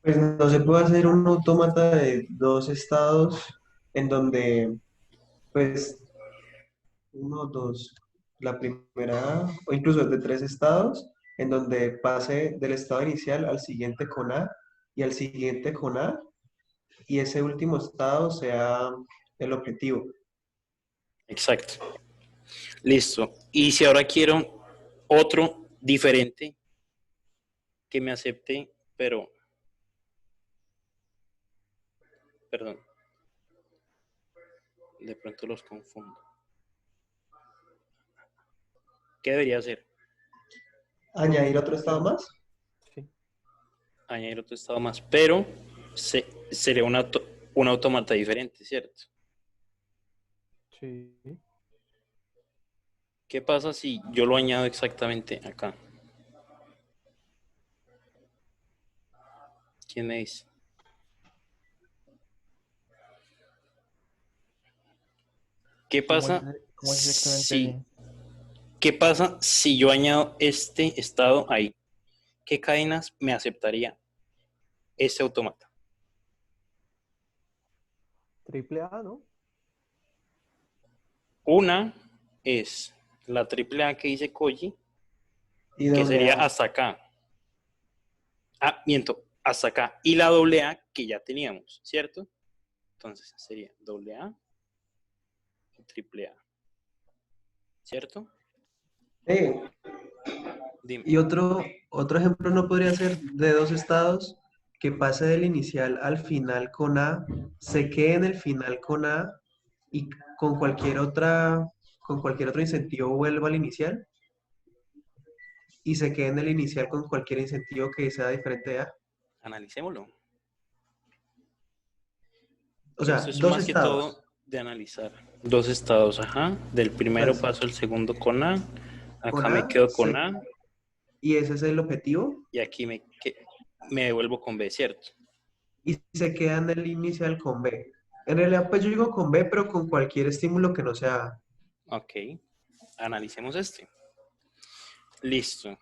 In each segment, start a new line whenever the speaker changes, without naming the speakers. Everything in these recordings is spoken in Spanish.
Pues no se puede hacer un autómata de dos estados en donde, pues, uno, dos, la primera, o incluso de tres estados, en donde pase del estado inicial al siguiente con A y al siguiente con A, y ese último estado sea el objetivo.
Exacto. Listo. Y si ahora quiero otro diferente que me acepte, pero, perdón, de pronto los confundo. ¿Qué debería hacer?
¿Añadir otro estado
Pero,
más?
sí,
Añadir otro estado más, pero sería un automata diferente, ¿cierto?
sí.
¿Qué pasa si yo lo añado exactamente acá? ¿Quién me dice? ¿Qué pasa
¿Cómo es exactamente
si,
ahí?
qué pasa si yo añado este estado ahí? ¿Qué cadenas me aceptaría ese automata?
Triple A, ¿no?
Una es la triple A que dice Koji,
Y
que
doble
sería
A.
hasta acá. Ah, miento, hasta acá. Y la doble A que ya teníamos, ¿cierto? Entonces sería doble A y triple A, ¿cierto?
Eh,
Dime.
y otro ejemplo no podría ser de dos estados que pase del inicial al final con A, se quede en el final con A y con cualquier otro incentivo vuelva al inicial y se quede en el inicial con cualquier incentivo que sea diferente de A.
Analicémoslo.
O
Esto
sea,
es
dos
más que
estados.
todo de analizar. Dos estados, ajá. Del primero
Entonces,
paso al segundo con A.
con
Acá me
A
quedo con A.
y ese es el objetivo
Y aquí me devuelvo con B, ¿cierto?
y se queda en el inicial con B. En realidad, pues yo digo con B, pero con cualquier estímulo que no sea A.
Ok. Analicemos este. Listo.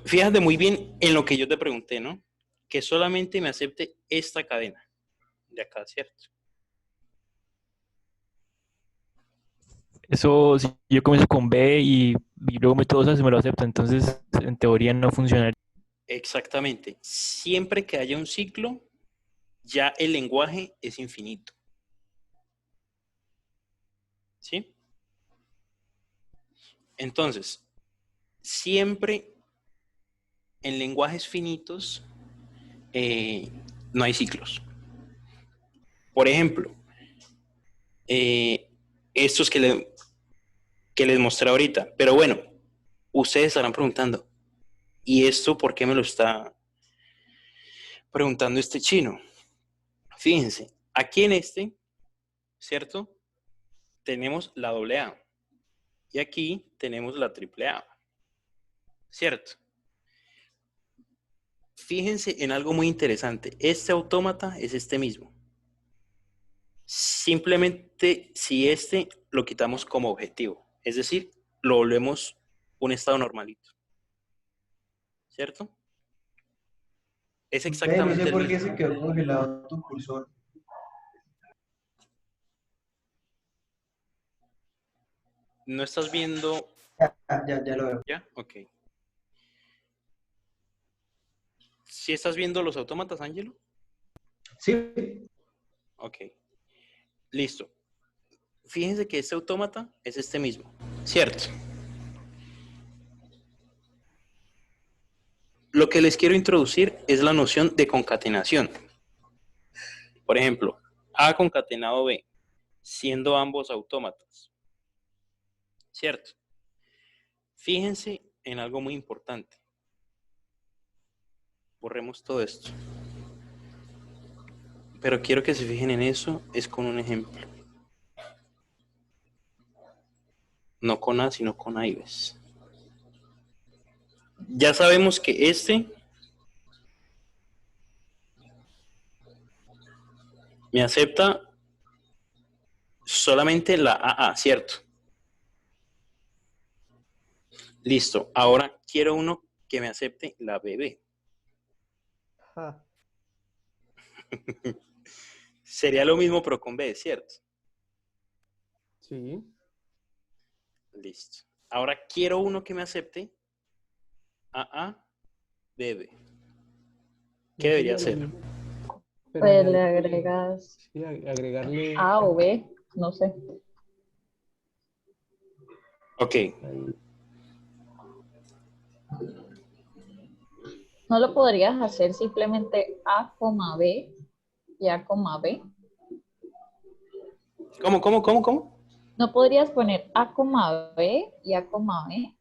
Fíjate muy bien en lo que yo te pregunté, ¿no? Que solamente me acepte esta cadena de acá, ¿cierto?
Eso, si yo comienzo con B y luego meto dos A, se me lo acepta. Entonces, en teoría no funcionaría.
Exactamente. Siempre que haya un ciclo, ya el lenguaje es infinito. ¿Sí? Entonces, siempre en lenguajes finitos eh, no hay ciclos. Por ejemplo, eh, estos que les mostré ahorita. Pero bueno, ustedes estarán preguntando, ¿y esto por qué me lo está preguntando este chino? Fíjense, aquí en este, ¿cierto? Tenemos la doble A y aquí tenemos la triple A, ¿cierto? Fíjense en algo muy interesante. Este autómata es este mismo. Simplemente si este lo quitamos como objetivo, es decir, lo volvemos un estado normalito, ¿cierto? Es
No sé
exactamente el
por qué
mismo.
se quedó congelado tu cursor.
¿No estás viendo
Ya lo veo.
ya? Ok. ¿Sí estás viendo los autómatas, Ángelo?
Sí,
Ok. Listo. Fíjense que este autómata es este mismo, ¿cierto? Lo que les quiero introducir es la noción de concatenación. Por ejemplo, A concatenado B, siendo ambos autómatas, ¿cierto? Fíjense en algo muy importante. Borremos todo esto. Pero quiero que se fijen en eso, es con un ejemplo. No con A, sino con A y B. Ya sabemos que este me acepta solamente la AA, ¿cierto? Listo. Ahora quiero uno que me acepte la BB.
Ah,
Sería lo mismo, pero con B, ¿cierto?
sí.
Listo. Ahora quiero uno que me acepte AA, BB. ¿Qué
No
debería
sería lo
hacer?
mismo, pero
Pues le
añadirle,
agregas
sí, agregarle
A o B, no sé.
Ok.
ahí.
¿No lo podrías hacer simplemente A, B y A, B?
¿Cómo?
¿No podrías poner A, B y A, B?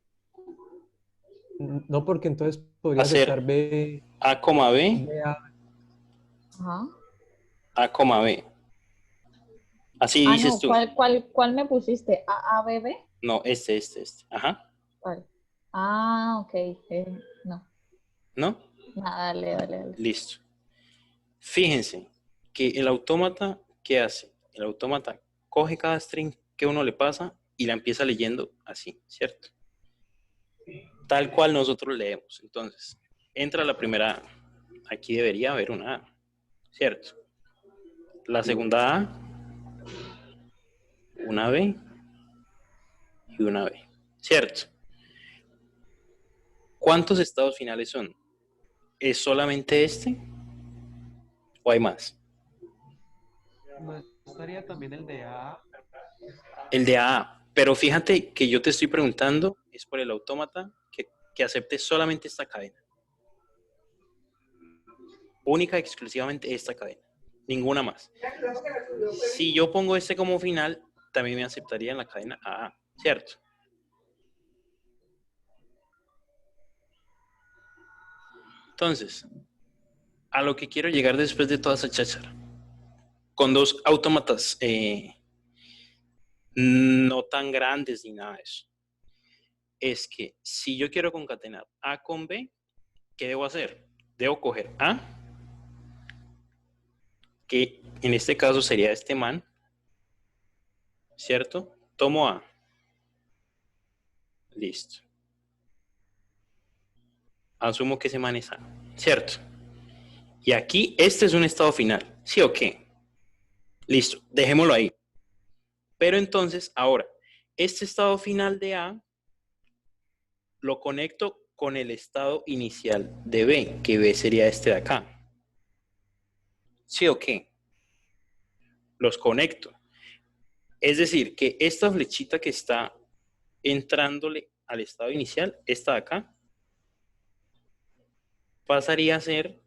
No, porque entonces podría aceptar
Hacer
B,
A, B,
B, A.
Ajá.
A, B. Así
Ah,
dices
no,
tú.
¿cuál me pusiste? ¿A, B, B?
No, este. Ajá.
¿Cuál? Ah, ok. No,
¿No?
nada, dale.
Listo. Fíjense que el autómata, ¿qué hace? El autómata coge cada string que uno le pasa y la empieza leyendo así, ¿cierto? Tal cual nosotros leemos. Entonces, entra la primera A. Aquí debería haber una A, ¿cierto? La segunda A, una B y una B, ¿cierto? ¿Cuántos estados finales son? ¿Es solamente este o hay más?
¿No estaría también el de A?
El de A. Pero fíjate que yo te estoy preguntando, es por el autómata que acepte solamente esta cadena. Única y exclusivamente esta cadena. Ninguna más. Si yo pongo este como final, también me aceptaría en la cadena AA, ¿cierto? Entonces, a lo que quiero llegar después de toda esa cháchara, con dos autómatas no tan grandes ni nada de eso, es que si yo quiero concatenar A con B, ¿qué debo hacer? Debo coger A, que en este caso sería este man, ¿cierto? Tomo A, listo. Asumo que ese man es A, ¿cierto? Y aquí, este es un estado final, ¿sí o qué? Listo, dejémoslo ahí. Pero entonces, ahora, este estado final de A lo conecto con el estado inicial de B, que B sería este de acá. ¿Sí o qué? Los conecto. Es decir, que esta flechita que está entrándole al estado inicial, esta de acá, pasaría a ser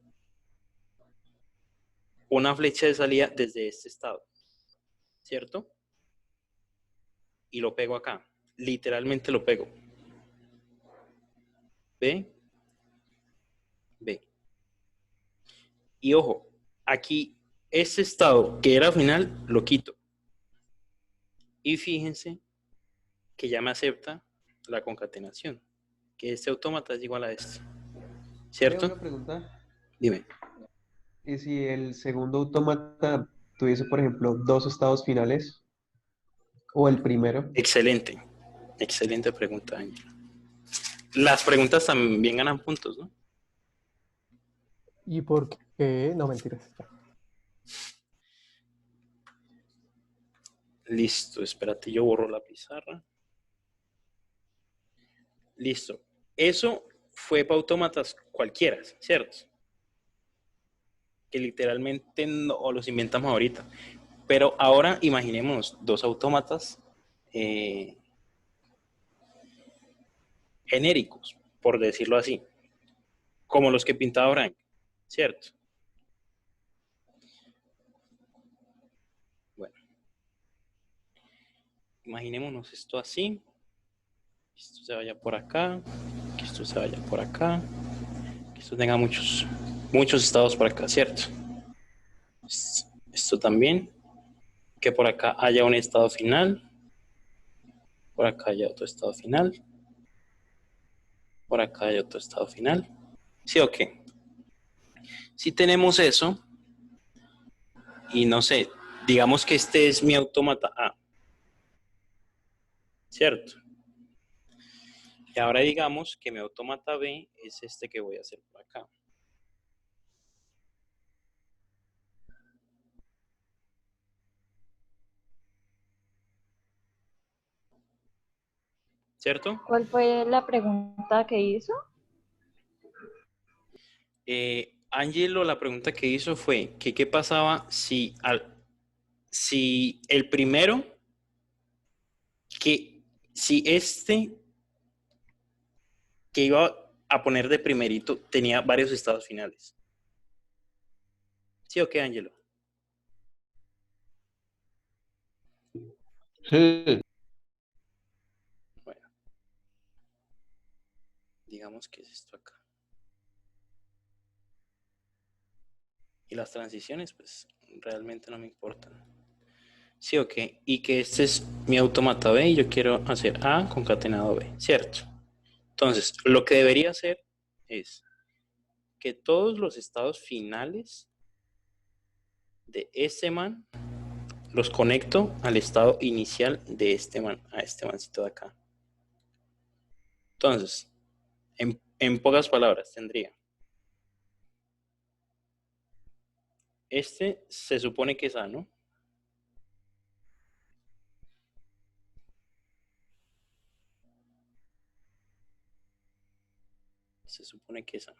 una flecha de salida desde este estado, ¿cierto? Y lo pego acá. Literalmente lo pego. B, B. Y ojo, aquí este estado que era final lo quito. Y fíjense que ya me acepta la concatenación, que este autómata es igual a este,
Veo
¿cierto?
una pregunta.
Dime.
¿Y si el segundo autómata tuviese, por ejemplo, dos estados finales? ¿O el primero?
Excelente, excelente pregunta, Ángel. Las preguntas también ganan puntos, ¿no?
¿Y por qué? No, mentiras. Ya.
Listo, espérate, yo borro la pizarra. Listo. Eso fue para autómatas cualquiera, ¿cierto? Que literalmente no los inventamos ahorita. Pero ahora imaginemos dos autómatas eh, genéricos, por decirlo así, como los que pintaba Frank, ¿cierto? Bueno, imaginémonos esto así, que esto se vaya por acá, que esto se vaya por acá, que esto tenga muchos estados por acá, ¿cierto? Esto también, que por acá haya un estado final, por acá haya otro estado final, por acá haya otro estado final, ¿sí o qué? Si tenemos eso, y no sé, digamos que este es mi autómata A, ¿cierto? Y ahora digamos que mi autómata B es este que voy a hacer por acá. ¿cierto?
¿Cuál fue la pregunta que hizo?
Angelo, la pregunta que hizo fue que qué pasaba si el primero, si que iba a poner de primerito tenía varios estados finales. ¿Sí o qué, Angelo?
Sí.
Bueno, digamos que es esto acá. Y las transiciones, pues, realmente no me importan. Sí o qué. Y que este es mi automata B y yo quiero hacer A concatenado B, ¿cierto? Entonces, lo que debería hacer es que todos los estados finales de este man los conecto al estado inicial de este man, a este mancito de acá. Entonces, en pocas palabras, tendría. Este se supone que es A, ¿no? Se supone que es A.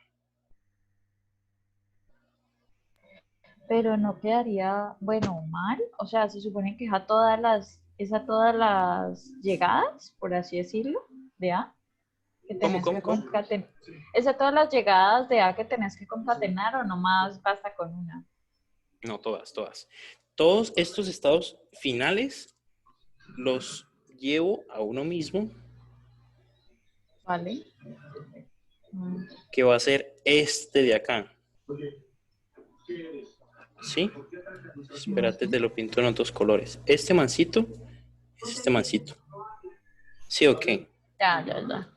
Pero no quedaría, bueno, mal. O sea, se supone que es a todas las llegadas, por así decirlo, de A, que
¿Cómo,
tenés
cómo,
que
cómo?
concatenar. ¿Es a todas las llegadas de A que tenés que concatenar o nomás basta con una?
No, todas, todas. Todos estos estados finales los llevo a uno mismo,
¿Vale? Mm,
que va a ser este de acá. ¿Sí? Espérate, te lo pinto en otros colores. Este mancito es este mancito. ¿Sí o qué?
ya, ya, ya.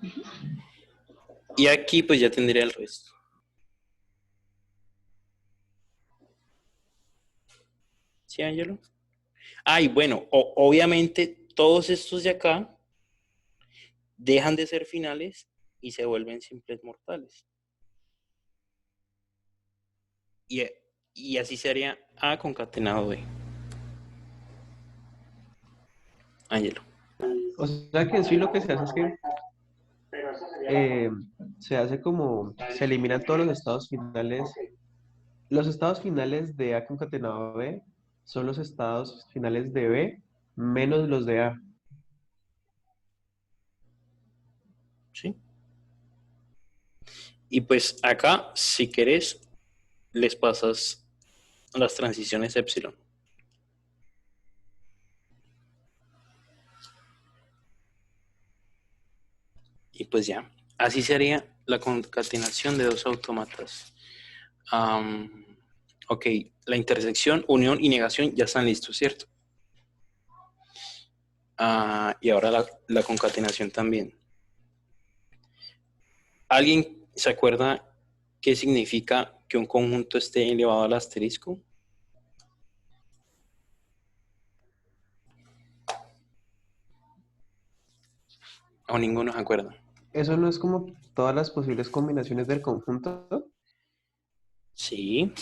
Y aquí pues ya tendría el resto. ¿Sí, Ángelo? Y bueno, obviamente todos estos de acá dejan de ser finales y se vuelven simples mortales. Y, y así sería A concatenado B. Ángelo.
O sea que en sí lo que se hace es que eh, se hace como, se eliminan todos los estados finales. Los estados finales de A concatenado a B son los estados finales de B menos los de A.
¿Sí? Y pues acá, si querés, les pasas las transiciones epsilon. Y pues ya, así sería la concatenación de dos autómatas. Ok, la intersección, unión y negación ya están listos, ¿cierto? Y ahora la concatenación también. ¿Alguien se acuerda qué significa que un conjunto esté elevado al asterisco? ¿O ninguno se acuerda?
Eso no es como todas las posibles combinaciones del conjunto.
Sí,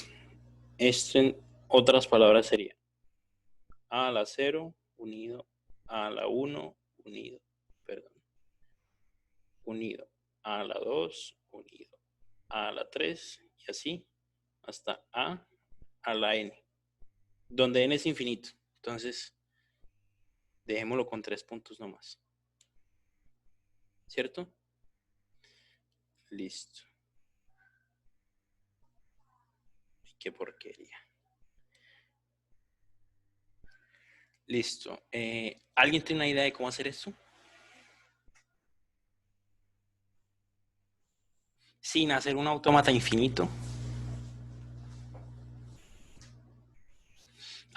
esto en otras palabras sería A a la 0 unido a la 1 unido, perdón, unido a la 2 unido a la 3 y así hasta a la n, donde n es infinito. Entonces, dejémoslo con 3 puntos nomás. ¿Cierto? Listo. Qué porquería. Listo. ¿Alguien tiene una idea de cómo hacer esto? Sin hacer un autómata infinito.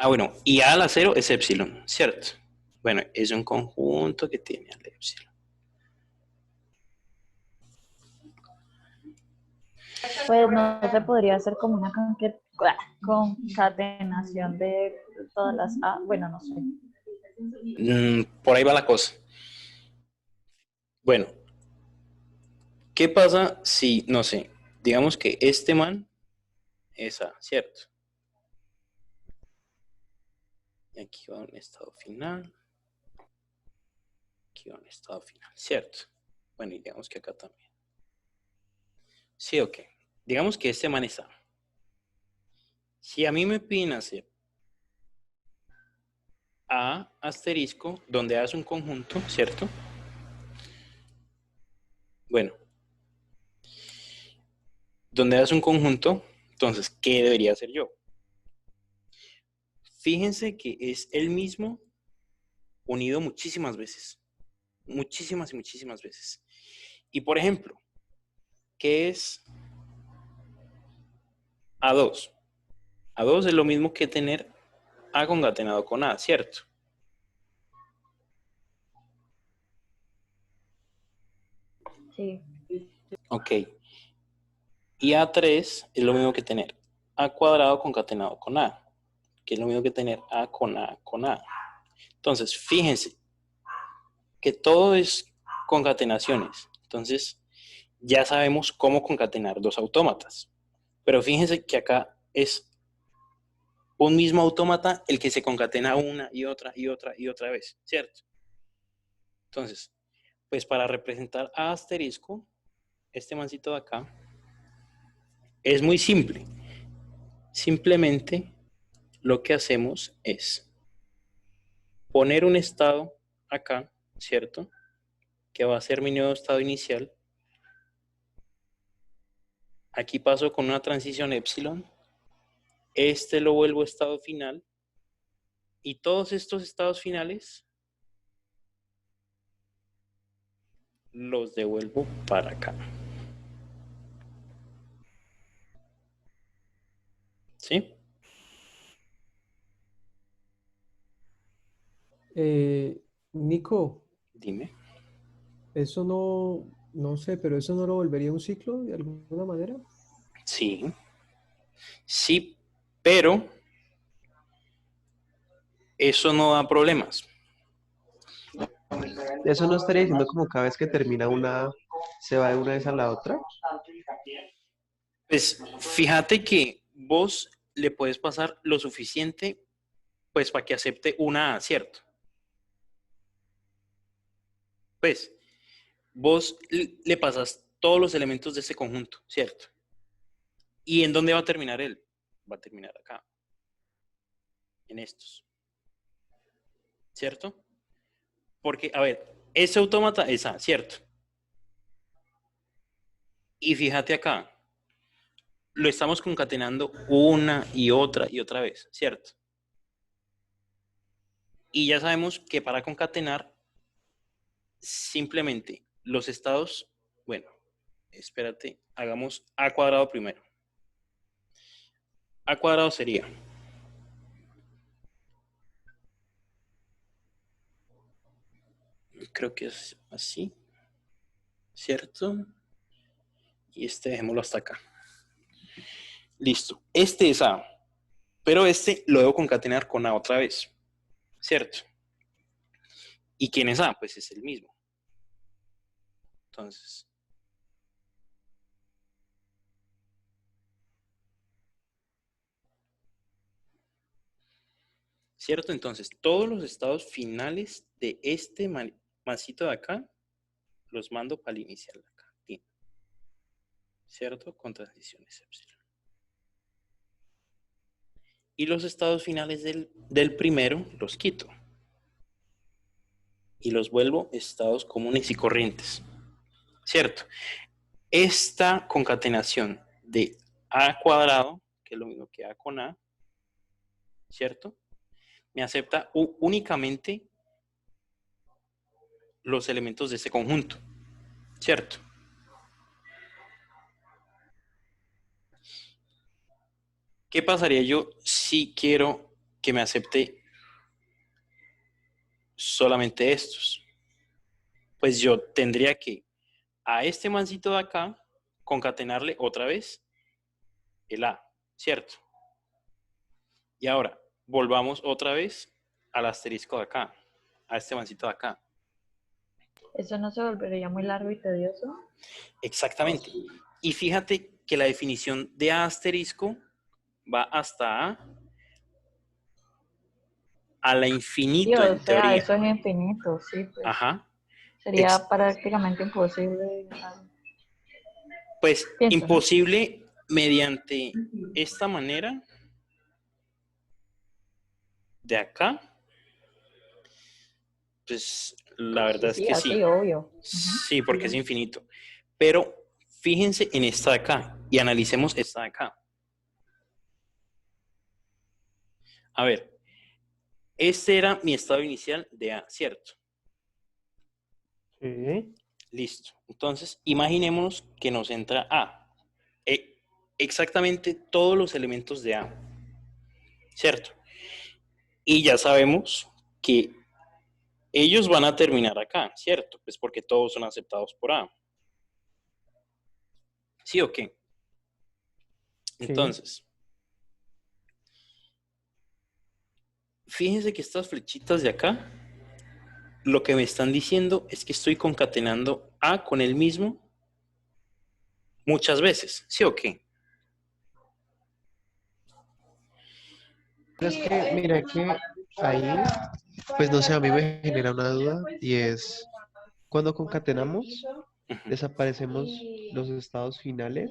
Bueno, y A a la 0 es epsilon, ¿cierto? Bueno, es un conjunto que tiene al epsilon.
Pues no se podría hacer como una concatenación de todas las A. Bueno, no sé.
Por ahí va la cosa. Bueno, ¿qué pasa si, no sé, digamos que este man es A, ¿cierto? Y aquí va un estado final. Aquí va un estado final, ¿cierto? Bueno, y digamos que acá también. Sí, ok. Digamos que este man está. Si a mí me piden hacer A asterisco, donde A es un conjunto, ¿cierto? Bueno, donde A es un conjunto, entonces, ¿qué debería hacer yo? Fíjense que es el mismo unido muchísimas veces. Muchísimas y muchísimas veces. Y por ejemplo, ¿qué es A2? A2 es lo mismo que tener A concatenado con A, ¿cierto?
Sí.
Ok. Y A3 es lo mismo que tener A cuadrado concatenado con A, que es lo mismo que tener A con A con A. Entonces, fíjense que todo es concatenaciones. Entonces, ya sabemos cómo concatenar dos autómatas. Pero fíjense que acá es un mismo autómata el que se concatena una y otra y otra y otra vez, ¿cierto? Entonces, pues para representar A asterisco, este mancito de acá, es muy simple. Simplemente lo que hacemos es poner un estado acá, ¿cierto? Que va a ser mi nuevo estado inicial. Aquí paso con una transición epsilon. Este lo vuelvo estado final. Y todos estos estados finales los devuelvo para acá. ¿Sí?
Nico,
Dime.
eso no sé, pero eso no lo volvería un ciclo de alguna manera.
Sí. Sí, pero eso no da problemas.
Eso no estaría diciendo como cada vez que termina una, se va de una vez a la otra.
Pues fíjate que vos le puedes pasar lo suficiente pues para que acepte una A, ¿cierto? Pues vos le pasas todos los elementos de ese conjunto, ¿cierto? ¿Y en dónde va a terminar él? Va a terminar acá, en estos, ¿cierto? Porque, a ver, ese autómata es A, ¿cierto? Y fíjate acá, lo estamos concatenando una y otra vez, ¿cierto? Y ya sabemos que para concatenar, simplemente los estados, bueno, espérate, hagamos A cuadrado primero. A cuadrado sería, creo que es así, ¿cierto? Y este dejémoslo hasta acá. Listo. Este es A, pero este lo debo concatenar con A otra vez, ¿cierto? ¿Y quién es A? Pues es el mismo. Entonces, ¿cierto? Entonces, todos los estados finales de este masito de acá los mando para el inicial de acá. Bien. ¿Cierto? Con transiciones epsilon. Y los estados finales del primero los quito. Y los vuelvo estados comunes y corrientes. ¿Cierto? Esta concatenación de A cuadrado, que es lo mismo que A con A, ¿cierto? Me acepta únicamente los elementos de ese conjunto, ¿cierto? ¿Qué pasaría yo si quiero que me acepte solamente estos? Pues yo tendría que a este mancito de acá concatenarle otra vez el A, ¿cierto? Y ahora, volvamos otra vez al asterisco de acá, a este mancito de acá.
¿Eso no se volvería muy largo y tedioso?
Exactamente. Y fíjate que la definición de A asterisco va hasta a la
Sí,
infinito
o
en
sea,
teoría.
eso es infinito, sí, pues.
Ajá.
Sería prácticamente imposible.
Pues
Pienso, ¿no?
imposible mediante esta manera de acá, pues la verdad es
Sí,
que sí.
así, obvio.
Sí, porque es infinito. Pero fíjense en esta de acá y analicemos esta de acá. A ver, este era mi estado inicial de A, ¿cierto?
Sí.
Listo. Entonces, imaginémonos que nos entra A. Exactamente todos los elementos de A, ¿cierto? Y ya sabemos que ellos van a terminar acá, ¿cierto? Pues porque todos son aceptados por A. ¿Sí o qué?
Sí.
Entonces, fíjense que estas flechitas de acá, lo que me están diciendo es que estoy concatenando A con el mismo muchas veces, ¿sí o qué?
Pero es que, mira que ahí, pues no sé, a mí me genera una duda y es, cuando concatenamos,
Ujú.
desaparecemos los estados finales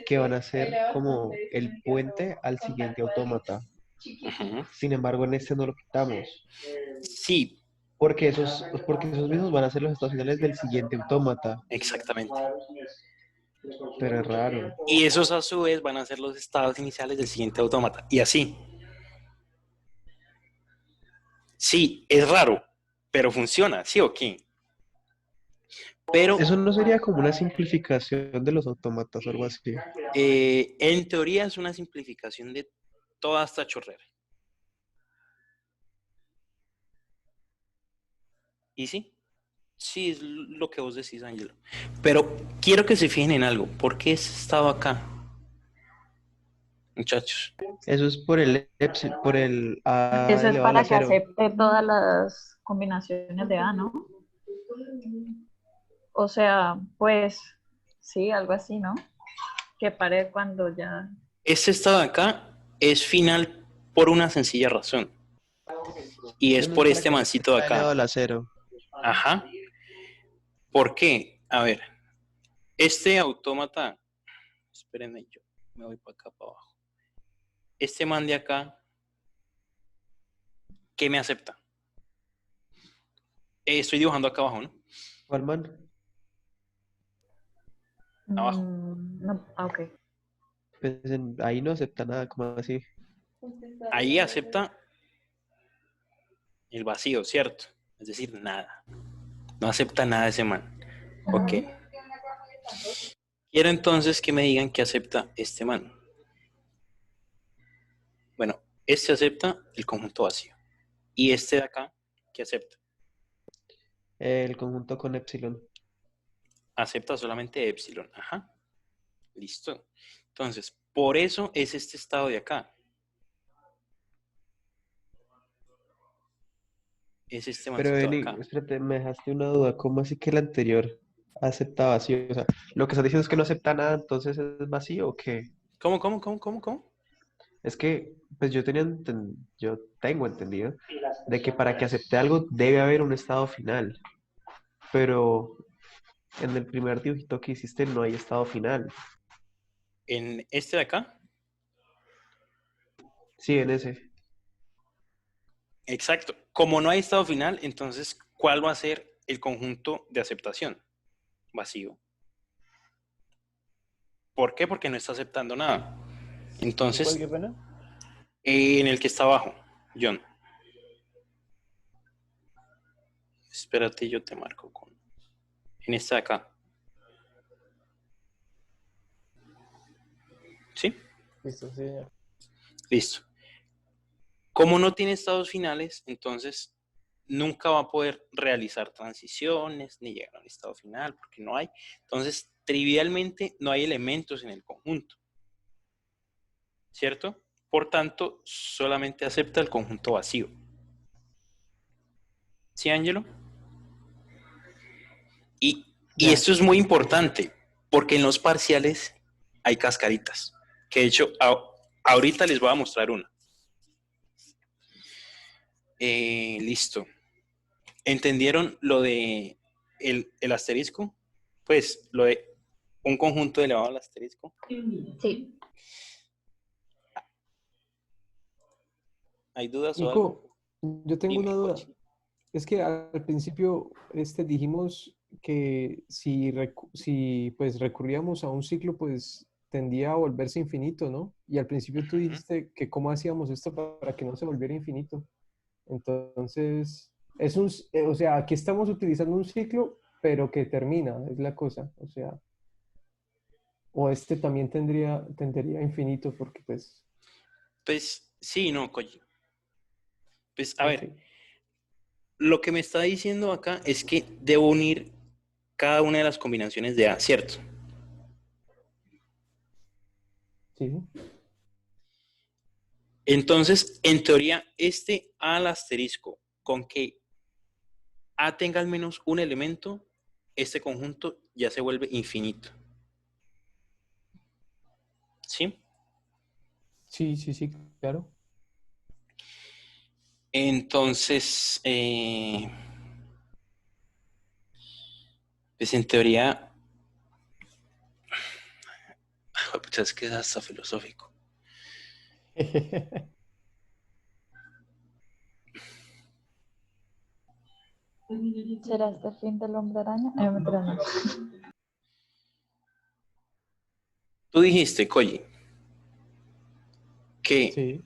que van a ser como el puente al siguiente autómata.
Ujú.
Sin embargo, en este no lo quitamos,
Sí,
porque esos mismos van a ser los estados finales del siguiente autómata.
exactamente.
Pero es raro.
Y esos a su vez van a ser los estados iniciales del siguiente autómata. Y así. Sí, es raro, pero funciona, ¿sí o qué? Pero
Eso no sería como una simplificación de los autómatas o algo así.
en teoría es una simplificación de toda esta chorrera. ¿Y sí? Sí, es lo que vos decís, Ángelo. Pero quiero que se fijen en algo. ¿Por qué ese estado acá, muchachos?
Eso es por el A
Eso es
elevado a la
para que
cero.
acepte todas las combinaciones de A, ¿no? O sea, pues sí, algo así, ¿no? Que pare cuando ya...
Este estado de acá es final por una sencilla razón. Y es
Eso no es
por
para
este
que
mancito de
A elevado a
acá.
la cero.
Ajá. ¿Por qué? A ver, este autómata, espérenme, yo me voy para acá, para abajo. Este man de acá, ¿qué me acepta? Estoy dibujando acá abajo, ¿no?
¿Cuál man?
Abajo.
No, ok.
Pues ahí no acepta nada, como así.
Ahí acepta el vacío, ¿cierto? Es decir, nada. No acepta nada ese man. Ok. Quiero entonces que me digan que acepta este man. Bueno, este acepta el conjunto vacío. Y este de acá, ¿qué acepta?
El conjunto con epsilon.
Acepta solamente epsilon. Ajá. Listo. Entonces, por eso es este estado de acá. Es este
Pero
mancito de
Beni,
acá.
espérate, me dejaste una duda. ¿Cómo así que el anterior acepta vacío? O sea, lo que estás diciendo es que no acepta nada, entonces es vacío o qué?
¿Cómo?
Es que, pues yo tengo entendido de que para que acepte algo debe haber un estado final. Pero en el primer dibujito que hiciste no hay estado final.
En este de acá,
Sí, en ese.
exacto. Como no hay estado final, entonces, ¿cuál va a ser el conjunto de aceptación? Vacío. ¿Por qué? Porque no está aceptando nada.
¿Cuál,
Entonces,
qué pena?
en el que está abajo, John. Espérate, yo te marco con. En este de acá. ¿Sí?
Listo, sí, señor.
Listo. Como no tiene estados finales, entonces nunca va a poder realizar transiciones ni llegar a un estado final porque no hay. Entonces, trivialmente no hay elementos en el conjunto, ¿cierto? Por tanto, solamente acepta el conjunto vacío. ¿Sí, Ángelo? Y
Ya.
esto es muy importante porque en los parciales hay cascaritas, que de hecho ahorita les voy a mostrar una. Listo. ¿Entendieron lo de el asterisco, pues un conjunto elevado al asterisco.
Sí.
¿Hay dudas o algo?
Nico, yo tengo
Dime,
una duda.
Jochi.
Es que al principio dijimos que si pues recurríamos a un ciclo, pues tendía a volverse infinito, ¿no? Y al principio tú
Ujú.
dijiste que cómo hacíamos esto para que no se volviera infinito. Entonces, o sea, aquí estamos utilizando un ciclo, pero que termina, es la cosa. O sea, o este también tendería a infinito porque pues,
Pues sí, no, Koji. Pues a
ok.
ver, lo que me está diciendo acá es que debo unir cada una de las combinaciones de A, ¿cierto?
Sí,
Entonces, en teoría, este A al asterisco, con que A tenga al menos un elemento, este conjunto ya se vuelve infinito. ¿Sí?
sí, claro.
Entonces, pues en teoría, pucha, es que es hasta filosófico.
¿Será este el fin del hombre araña? Mentira, no.
Tú dijiste, Koji, que
Sí,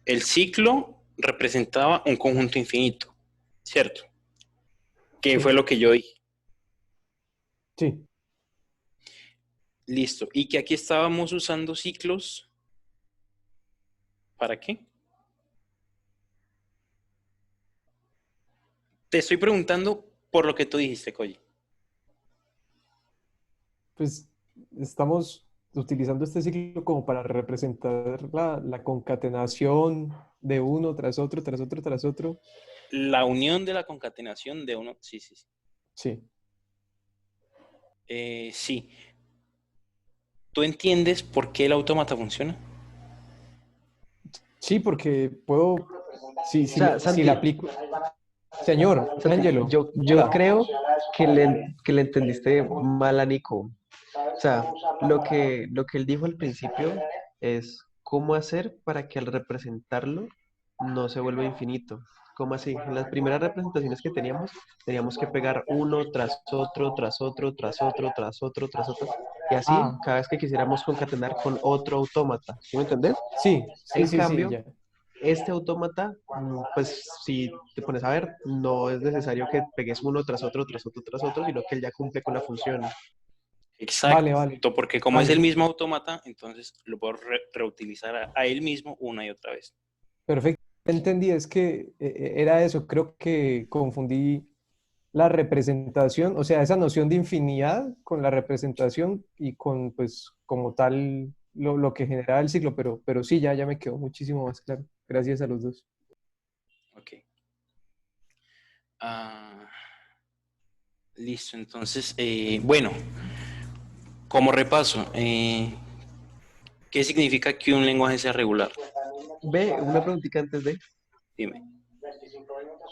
el ciclo representaba un conjunto infinito, ¿cierto? Que fue
sí,
lo que yo dije.
sí.
Listo. Y que aquí estábamos usando ciclos. ¿Para qué? Te estoy preguntando por lo que tú dijiste, Koji.
Pues estamos utilizando este ciclo como para representar la concatenación de uno tras otro, tras otro, tras otro.
La unión de la concatenación de uno. Sí, sí, sí.
Sí,
Sí. ¿Tú entiendes por qué el autómata funciona?
sí, porque puedo,
O sea,
si le
Santi,
aplico. Señor,
Santi,
Ángelo,
yo
hola.
creo que le entendiste mal a Nico. O sea, lo que él dijo al principio es cómo hacer para que al representarlo no se vuelva infinito. ¿Cómo así? En las primeras representaciones que teníamos que pegar uno tras otro, tras otro, tras otro, tras otro, tras otro. Y así,
Ah,
cada vez que quisiéramos concatenar con otro autómata. ¿Sí me entendés? En
sí,
cambio,
ya.
este autómata, pues si te pones a ver, no es necesario que pegues uno tras otro, tras otro, tras otro, sino que él ya cumple con la función.
Vale, vale.
Exacto, porque como es el
Vale,
mismo autómata, entonces lo puedo reutilizar a él mismo una y otra vez.
perfecto. Entendí, es que era eso, creo que confundí la representación, o sea, esa noción de infinidad con la representación y con, pues, como tal, lo que genera el ciclo, pero sí, ya me quedó muchísimo más claro. Gracias a los dos.
Ok. Ah, listo, entonces, bueno, como repaso, ¿qué significa que un lenguaje sea regular?
Ve, una preguntita antes de,
Dime.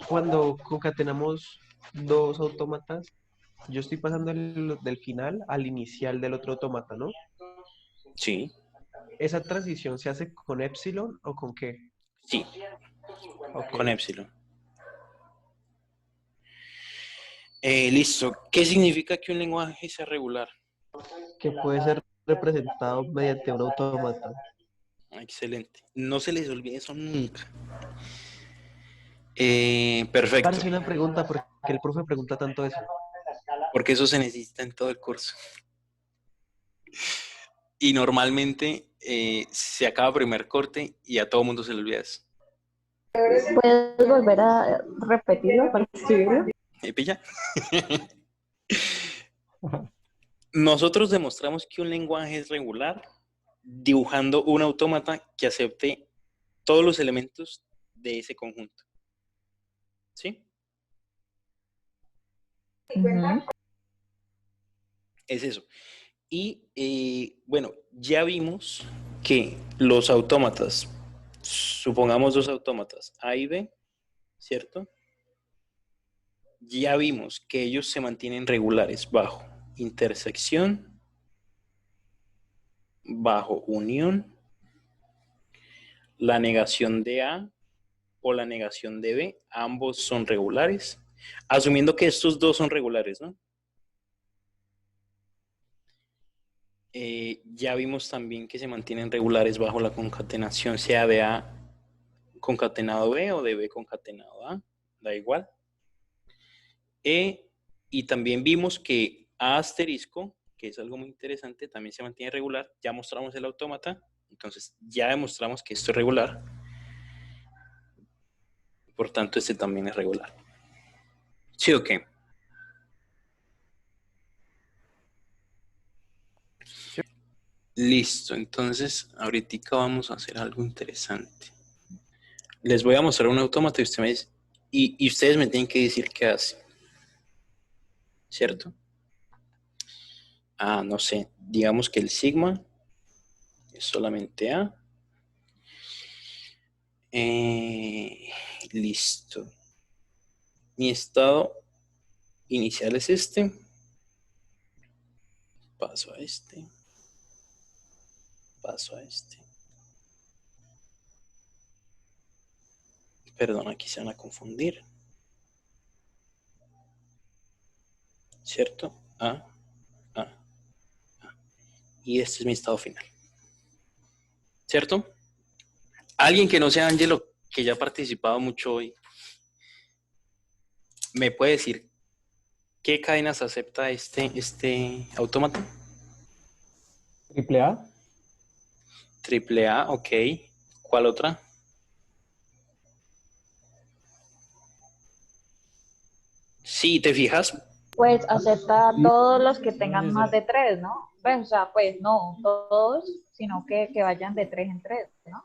cuando concatenamos dos autómatas, yo estoy pasando del final al inicial del otro autómata, ¿no?
Sí,
¿Esa transición se hace con epsilon o con qué?
sí,
Ok,
con épsilon. Listo. ¿Qué significa que un lenguaje sea regular?
que puede ser representado mediante un autómata.
Excelente. No se les olvide eso nunca. Perfecto.
Parece una pregunta, porque el profe pregunta tanto eso.
Porque eso se necesita en todo el curso. Y normalmente se acaba primer corte y a todo mundo se le olvida eso.
¿Puedes volver a repetirlo para escribirlo?
¿Pilla? Nosotros demostramos que un lenguaje es regular dibujando un autómata que acepte todos los elementos de ese conjunto. ¿Sí?
Ujú.
Es eso. Y bueno, ya vimos que los autómatas, supongamos dos autómatas, A y B, ¿cierto? ya vimos que ellos se mantienen regulares bajo intersección, bajo unión, la negación de A o la negación de B, ambos son regulares, asumiendo que estos dos son regulares, ¿no? Ya vimos también que se mantienen regulares bajo la concatenación, sea de A concatenado B o de B concatenado A, da igual. Y también vimos que A asterisco, que es algo muy interesante, también se mantiene regular. Ya mostramos el autómata, entonces ya demostramos que esto es regular. Por tanto, este también es regular. ¿Sí o qué? Listo, entonces ahorita vamos a hacer algo interesante. Les voy a mostrar un autómata y ustedes me tienen que decir qué hace. ¿Cierto? No sé, digamos que el sigma es solamente A. Listo. Mi estado inicial es este. Paso a este. Paso a este. Perdón, aquí se van a confundir. ¿Cierto? A. Y este es mi estado final. ¿Cierto? Alguien que no sea Ángelo, que ya ha participado mucho hoy, ¿me puede decir qué cadenas acepta este autómata?
¿Triple A?
Triple A, ok. ¿Cuál otra? Sí, ¿te fijas?
Pues acepta
Sí,
todos los que
no
tengan más de 3, ¿no? Pues, o sea, pues no todos, sino que vayan de 3 en 3, ¿no?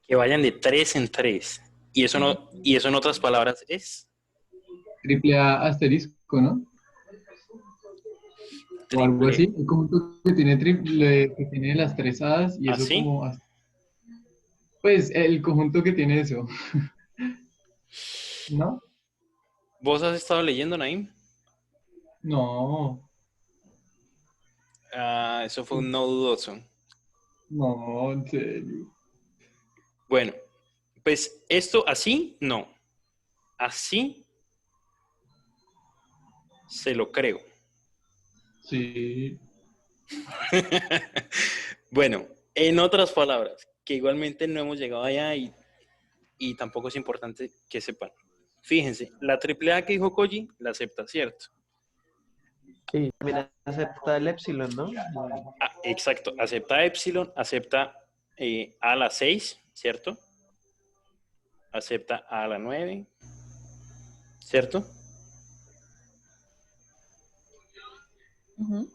Que vayan de 3 en 3. Y eso no, y eso en otras palabras es
Triple A asterisco, ¿no? O algo
triple.
así. El conjunto que tiene triple, que tiene las tres A's y eso
¿Así?
como... Pues el conjunto que tiene eso, ¿no?
¿Vos has estado leyendo, Naim?
No,
Eso fue un no dudoso.
no, en serio.
Bueno, pues esto así, no. Así se lo creo.
Sí.
Bueno, en otras palabras, que igualmente no hemos llegado allá y tampoco es importante que sepan. Fíjense, la triple A que dijo Koji la acepta, ¿cierto?
sí.
También acepta el epsilon, ¿no?
Exacto, acepta epsilon, acepta a la 6, ¿cierto? Acepta a la 9, ¿cierto?
Ujú.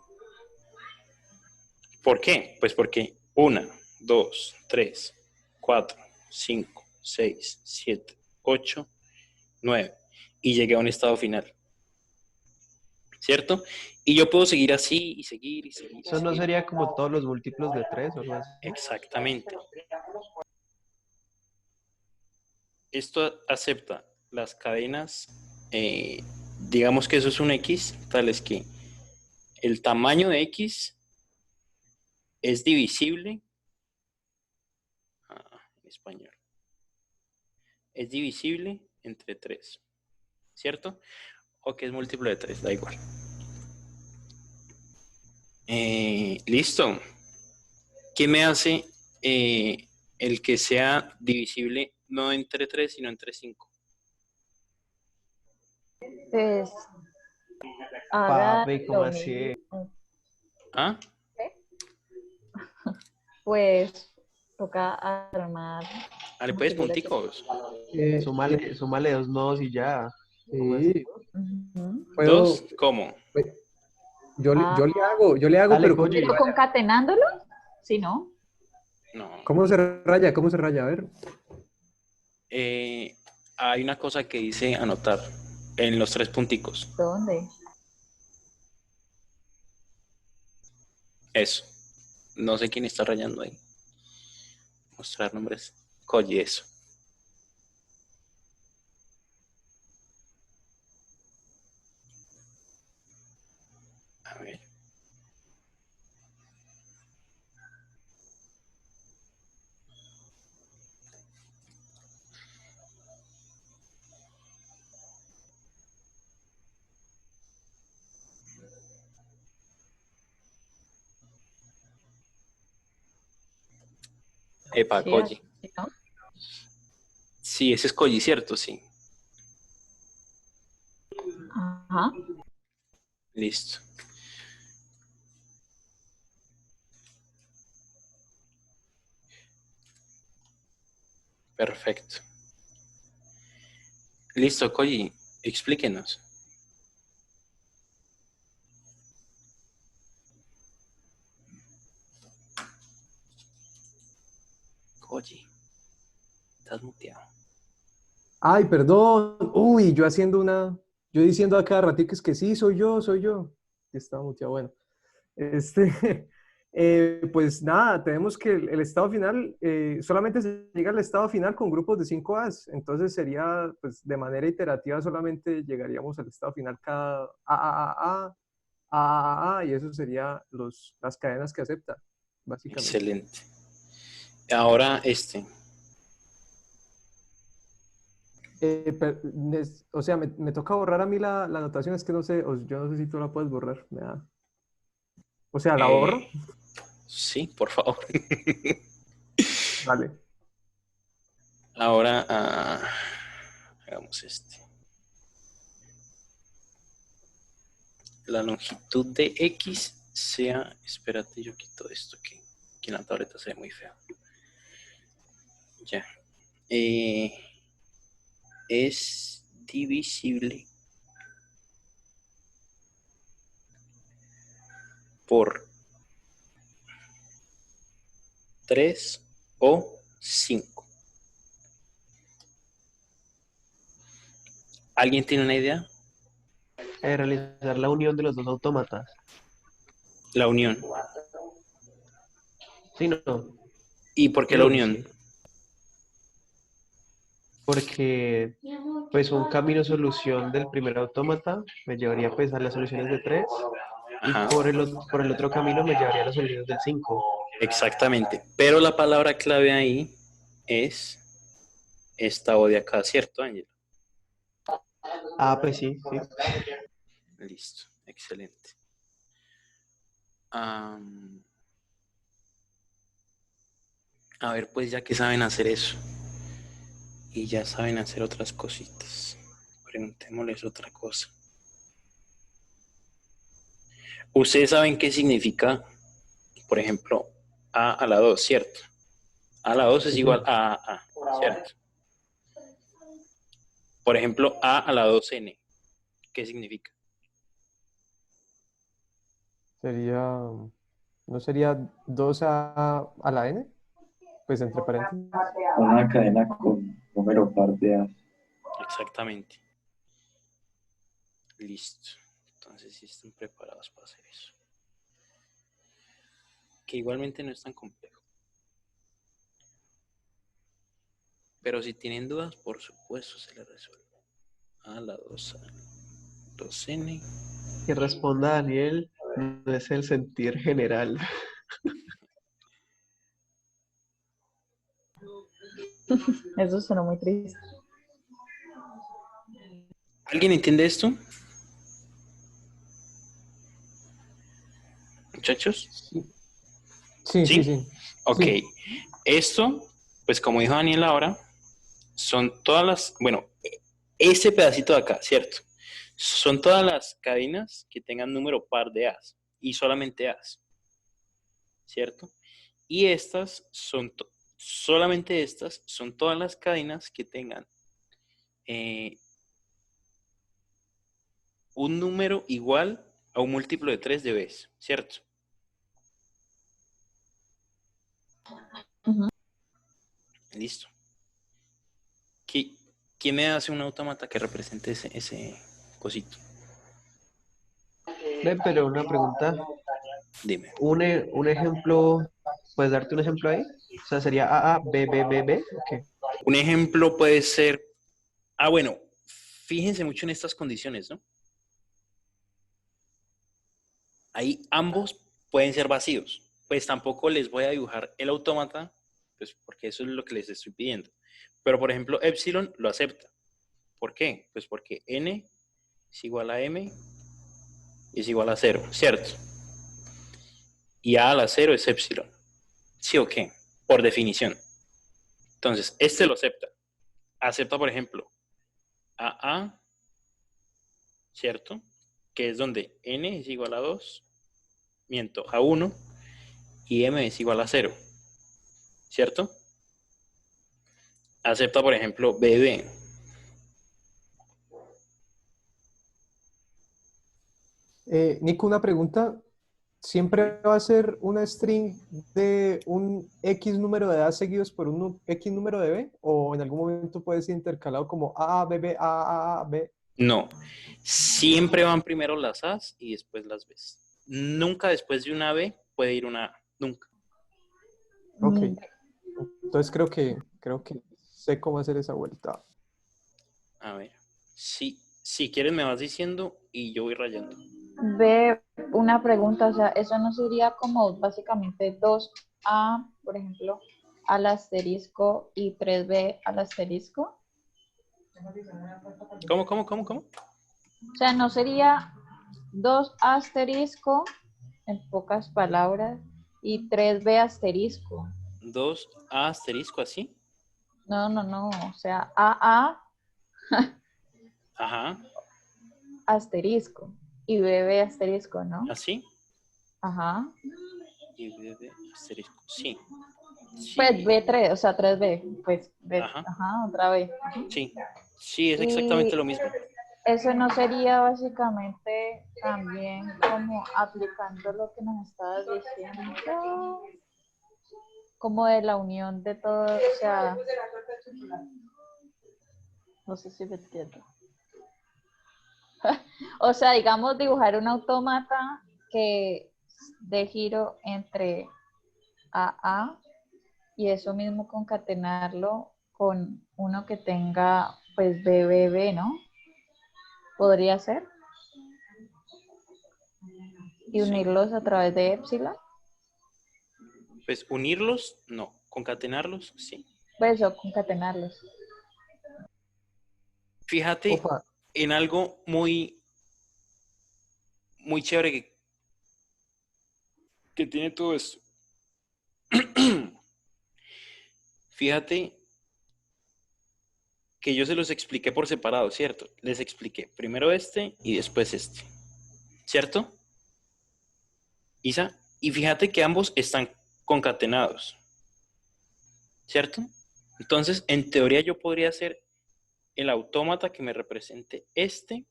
¿Por qué? Pues porque 1, 2, 3, 4, 5, 6, 7, 8, 9. Y llegué a un estado final. ¿Cierto? Y yo puedo seguir así y seguir y seguir.
Eso no sería como todos los múltiplos de 3 o algo así.
Exactamente. Esto acepta las cadenas, digamos que eso es un X, tales que el tamaño de X es divisible, en español, es divisible entre 3, ¿cierto? O que es múltiplo de 3, da igual. Listo. ¿Qué me hace el que sea divisible no entre 3, sino entre 5?
Pues haga
Papi, ¿cómo
lo
así?
mismo.
¿Ah?
¿Qué? Pues toca armar
Vale,
una
pues
figura que...
punticos.
Súmale 2 nodos y ya. ¿Cómo así?
Sí,
Ujú.
¿Dos?
puedo,
¿Cómo?
pues, yo,
Ah,
yo le hago,
Dale,
pero
Koji.
pero concatenándolo, ¿sí, no?
No.
¿cómo se raya? ¿Cómo se raya? A ver.
Hay una cosa que dice anotar en los 3 punticos.
¿Dónde?
Eso. No sé quién está rayando ahí. Mostrar nombres. Koji, eso. A ver. Epa,
Sí,
Koji.
así, ¿no?
Sí, ese es Koji, ¿cierto? Sí.
Ajá.
Listo. Perfecto. Listo, Koji. Explíquenos. Koji, estás muteado.
Ay, perdón. Uy, yo diciendo a cada ratito es que sí, soy yo. Estaba muteado, bueno. Este, pues nada, tenemos que el estado final, solamente se llega al estado final con grupos de 5 As, entonces sería, pues de manera iterativa solamente llegaríamos al estado final cada y eso sería las cadenas que acepta, básicamente.
Excelente. Ahora
O sea, me toca borrar a mí la anotación, es que no sé, yo no sé si tú la puedes borrar, o sea, ¿la
Eh,
borro?
sí, por favor.
Vale.
Ahora hagamos La longitud de X sea. Espérate, yo quito esto que en la tableta se ve muy feo. Ya. Es divisible por 3 o 5. ¿Alguien tiene una idea?
Realizar la unión de los dos autómatas.
La unión.
Sí, no.
¿Y por qué la
Creo que
unión?
sí. Porque pues un camino solución del primer autómata me llevaría pues a las soluciones de 3 y
Ajá,
por el otro camino me llevaría a las soluciones del 5.
exactamente. Pero la palabra clave ahí es esta o de acá, ¿cierto, Ángel?
Ah, pues sí, sí.
Listo, excelente. Am, a ver, pues ya que saben hacer eso y ya saben hacer otras cositas, preguntémosles otra cosa. Ustedes saben qué significa, por ejemplo, A a la 2, ¿cierto? A a la 2 es
Sí,
igual a, ¿cierto? Por ejemplo, A a la 2n, ¿qué significa?
¿no sería 2 a la n? Pues entre paréntesis.
Una cadena con número par de as.
Exactamente. Listo. Entonces sí están preparados para hacer eso. Que igualmente no es tan complejo. Pero si tienen dudas, por supuesto se les resuelve. A la 2n.
Que responda Daniel, no es el sentir general.
Eso suena muy triste.
¿Alguien entiende esto? Muchachos.
Sí, sí,
¿Sí?
sí.
Ok.
Sí.
Esto, pues como dijo Daniel ahora, son todas las, bueno, este pedacito de acá, ¿cierto? Son todas las cadenas que tengan número par de as y solamente as, ¿cierto? Y estas son, solamente estas son todas las cadenas que tengan un número igual a un múltiplo de 3 de vez, ¿cierto?
Ujú.
Listo. ¿Quién me hace un autómata que represente ese cosito?
Ven, pero una pregunta,
Dime.
un ejemplo, ¿puedes darte un ejemplo ahí? O sea, sería A, A, B, B, B, B, ok.
Un ejemplo puede ser, bueno, fíjense mucho en estas condiciones, ¿no? ahí ambos pueden ser vacíos. Pues tampoco les voy a dibujar el autómata, pues porque eso es lo que les estoy pidiendo. Pero, por ejemplo, epsilon lo acepta. ¿Por qué? Pues porque n es igual a m y es igual a 0, ¿cierto? Y a la 0 es epsilon. ¿Sí o qué? Por definición. Entonces, este lo acepta. Acepta, por ejemplo, a, ¿cierto? Que es donde n es igual a 2, miento, a 1, y m es igual a 0, ¿cierto? Acepta, por ejemplo, bb.
Nico, una pregunta. ¿Siempre va a ser una string de un X número de A seguidos por un X número de B? ¿O en algún momento puede ser intercalado como A, B, B, A, B?
No. Siempre van primero las A's y después las B's. Nunca después de una B puede ir una A. Nunca.
Ok.
Mm,
Entonces creo que sé cómo hacer esa vuelta.
A ver. Si quieres me vas diciendo y yo voy rayando.
Ve una pregunta, o sea, eso no sería como básicamente 2A, por ejemplo, al asterisco y 3B al asterisco.
¿Cómo?
O sea, no sería 2 asterisco, en pocas palabras, y 3B asterisco.
2A asterisco así.
No, o sea, AA
Ajá.
asterisco y BB asterisco, ¿no?
Así.
Ajá.
Y BB asterisco. Sí.
Pues
Sí.
B3, o sea, 3B, pues B,
Ajá.
ajá, otra vez.
Sí. Sí, es exactamente
Y
lo mismo.
eso no sería básicamente también como aplicando lo que nos estabas diciendo, como de la unión de todo, o sea, no sé si me entiendo. O sea, digamos, dibujar un autómata que dé giro entre AA y eso mismo concatenarlo con uno que tenga, pues, BBB, ¿no? Podría ser. Y
Sí.
unirlos a través de epsilon.
Pues unirlos, no. Concatenarlos, sí.
Pues, o concatenarlos.
Fíjate
Opa,
en algo muy, muy chévere que tiene todo esto. Fíjate que yo se los expliqué por separado, ¿cierto? Les expliqué primero este y después este, ¿cierto? Isa, y fíjate que ambos están concatenados, ¿cierto? Entonces, en teoría yo podría hacer el autómata que me represente este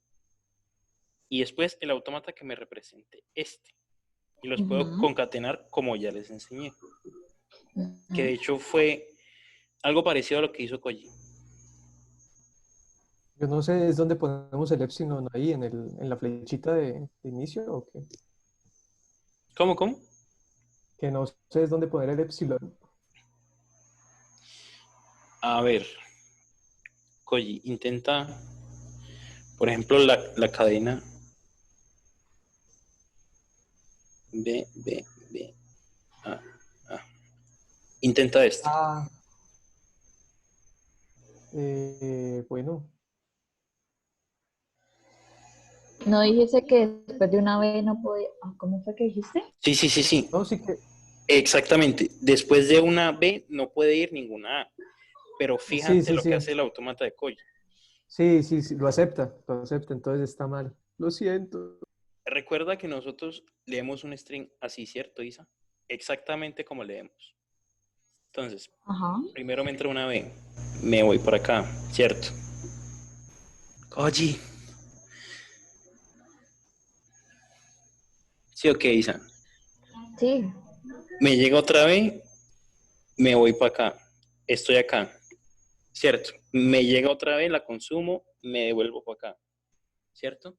y después el autómata que me represente este. Y los puedo concatenar como ya les enseñé. Que de hecho fue algo parecido a lo que hizo Koji.
yo no sé, ¿es donde ponemos el epsilon ahí en la flechita de inicio o qué?
¿Cómo?
Que no sé es dónde poner el epsilon.
A ver, Koji, intenta, por ejemplo, la cadena B, A, A. Intenta este.
Ah, bueno,
No dijiste que después de una vez no podía. ¿Cómo fue que dijiste?
Sí.
no, sí que,
Exactamente. Después de una B no puede ir ninguna A. Pero
sí,
fíjate
sí,
lo que
sí,
hace el autómata de Koji.
sí, lo acepta, entonces está mal. Lo siento.
Recuerda que nosotros leemos un string así, ¿cierto, Isa? Exactamente como leemos. Entonces,
Ajá.
primero me entra una B. Me voy por acá, ¿cierto? Koji. Sí, ok, Isa.
Sí.
Me llega otra B, me voy para acá. Estoy acá, ¿cierto? Me llega otra vez, la consumo, me devuelvo para acá, ¿cierto?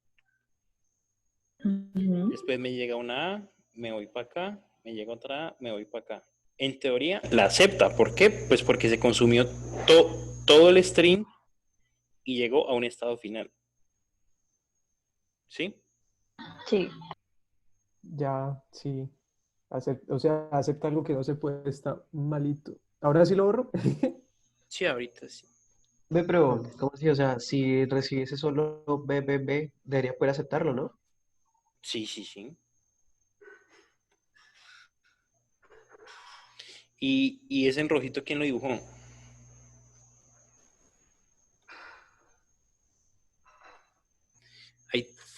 Ujú.
Después me llega una A, me voy para acá, me llega otra A, me voy para acá. En teoría, la acepta. ¿Por qué? Pues porque se consumió todo el string y llegó a un estado final. ¿Sí?
Sí.
Ya, sí. O sea, acepta algo que no se puede, está malito. ¿Ahora sí lo borro?
Sí, ahorita sí.
Ve, pero,
Ok.
¿cómo así? O sea, si recibiese solo B, debería poder aceptarlo, ¿no?
Sí, sí, sí. Y ese en rojito, ¿quién lo dibujó?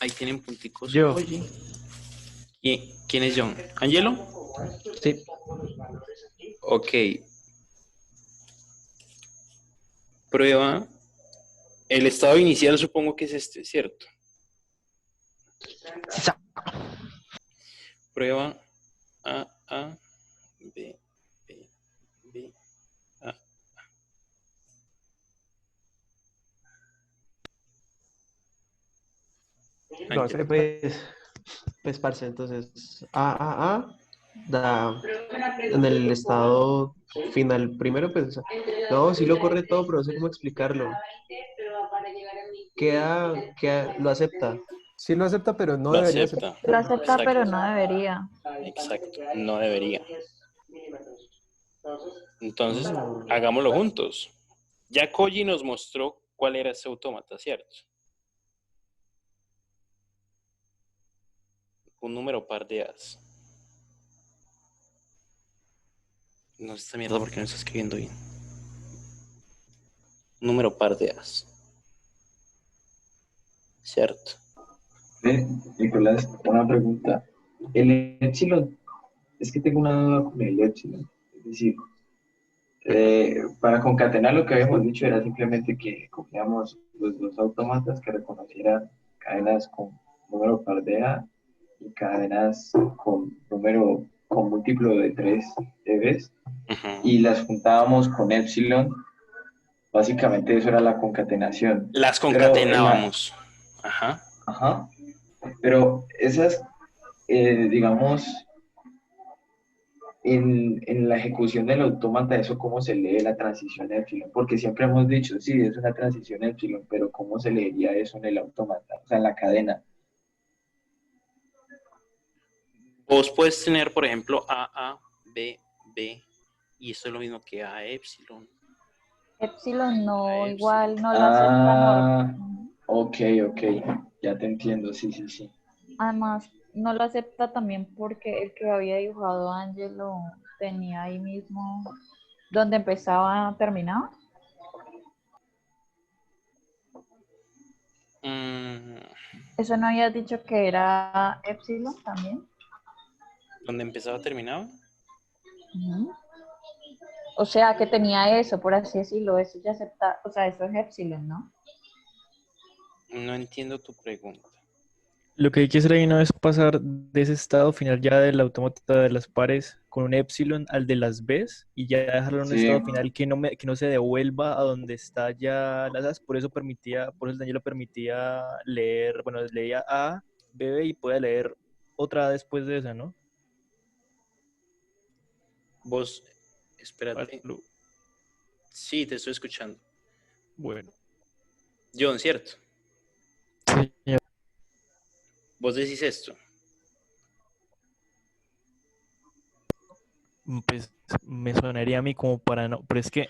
Ahí tienen punticos.
Yo,
Oye. ¿Quién es John? ¿Angelo?
sí.
Ok. Prueba. El estado inicial supongo que es este, ¿cierto? Prueba A, B, B, B, A.
Lo
Ángelo.
acepta.
Pues, parce, entonces, da en el estado final. Primero, pues, no, sí lo corre todo, pero no sé cómo explicarlo. Lo acepta.
Sí lo acepta, pero no
Lo
debería
acepta.
Lo
aceptarlo.
acepta, pero
Exacto.
no debería.
Exacto. No debería. Entonces,
Mm,
hagámoslo juntos. Ya Koji nos mostró cuál era ese autómata, ¿cierto? Un número par de as. No, esta mierda, ¿por qué no está escribiendo bien? Un número par de as. ¿Cierto?
Nicolás, una pregunta. El epsilon, es que tengo una duda con el epsilon. Es decir,
Ujú.
para concatenar lo que habíamos dicho era simplemente que cogíamos los dos autómatas que reconocieran cadenas con número par de A y cadenas con múltiplo de 3 dBs
Ujú.
y las juntábamos con epsilon. Básicamente eso era la concatenación.
Las
Pero
concatenábamos. Ajá.
ajá, pero esas, digamos, en la ejecución del autómata, eso cómo se lee la transición epsilon, porque siempre hemos dicho, sí, es una transición epsilon, pero ¿cómo se leería eso en el autómata? O sea, en la cadena.
Vos puedes tener, por ejemplo, A, B, B, y esto es lo mismo que A, epsilon,
Epsilon
A,
no,
epsilon.
igual no lo acepta
Ah,
normal.
ok, ok, ya te entiendo, sí, sí, sí.
Además, no lo acepta también porque el que había dibujado Angelo tenía ahí mismo donde empezaba, terminaba.
Mm,
¿Eso no habías dicho que era Epsilon también?
¿Dónde empezaba, terminaba?
Ujú. O sea, que tenía eso, por así decirlo, eso ya acepta, o sea, eso es Epsilon, ¿no?
No entiendo tu pregunta.
Lo que hay que hacer ahí no es pasar de ese estado final ya del autómata de las pares con un epsilon al de las Bs y ya dejarlo en un
Sí,
estado final que no se devuelva a donde está ya las As. Por eso el daño lo permitía leer, bueno, leía A, B y puede leer otra A después de esa, ¿no?
Vos, espérate.
Aló.
Sí, te estoy escuchando.
Bueno,
John, ¿cierto?
señor,
Vos decís esto.
pues me sonaría a mí como para no, pero es que,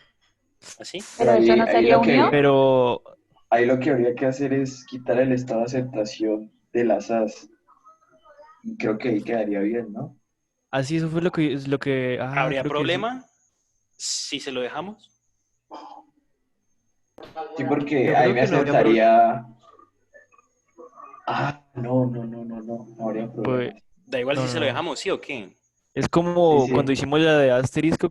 ¿Así?
pero
Pero eso no sería unión.
pero
ahí lo que habría que hacer es quitar el estado de aceptación de las as. Y creo que ahí quedaría bien, ¿no?
así eso fue
¿Habría
creo que sí.
problema si se lo dejamos?
Sí, porque
Yo
ahí
creo
me
que no habría problema.
aceptaría. Ah, no, no, no, no, no, no habría
Pues,
problema.
Da igual
no,
si
no,
se lo
no.
dejamos, ¿sí o qué?
Es
Sí,
como cuando
sí.
hicimos la de asterisco,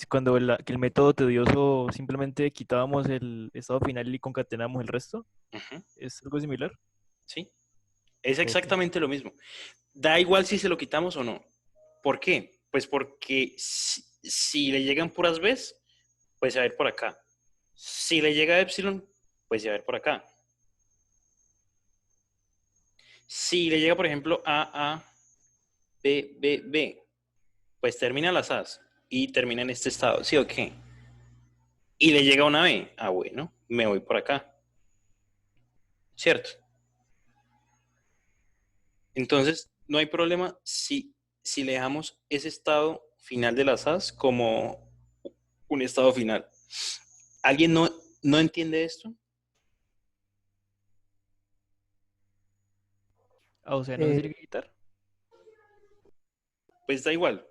cuando que el método tedioso simplemente quitábamos el estado final y concatenamos el resto.
Ujú.
¿Es algo similar?
¿Sí? Es
Ok.
exactamente lo mismo. Da igual si se lo quitamos o no. ¿Por qué? Pues porque si le llegan puras Bs, pues se va a ir por acá. Si le llega epsilon, pues se va a ir por acá. Si le llega, por ejemplo, A, B, B, B, pues termina las As y termina en este estado, ¿sí o qué? Y le llega una B, bueno, me voy por acá, ¿cierto? Entonces, no hay problema si le dejamos ese estado final de las As como un estado final. ¿Alguien no entiende esto?
O sea, no se
Eh,
tiene que quitar.
Pues da igual.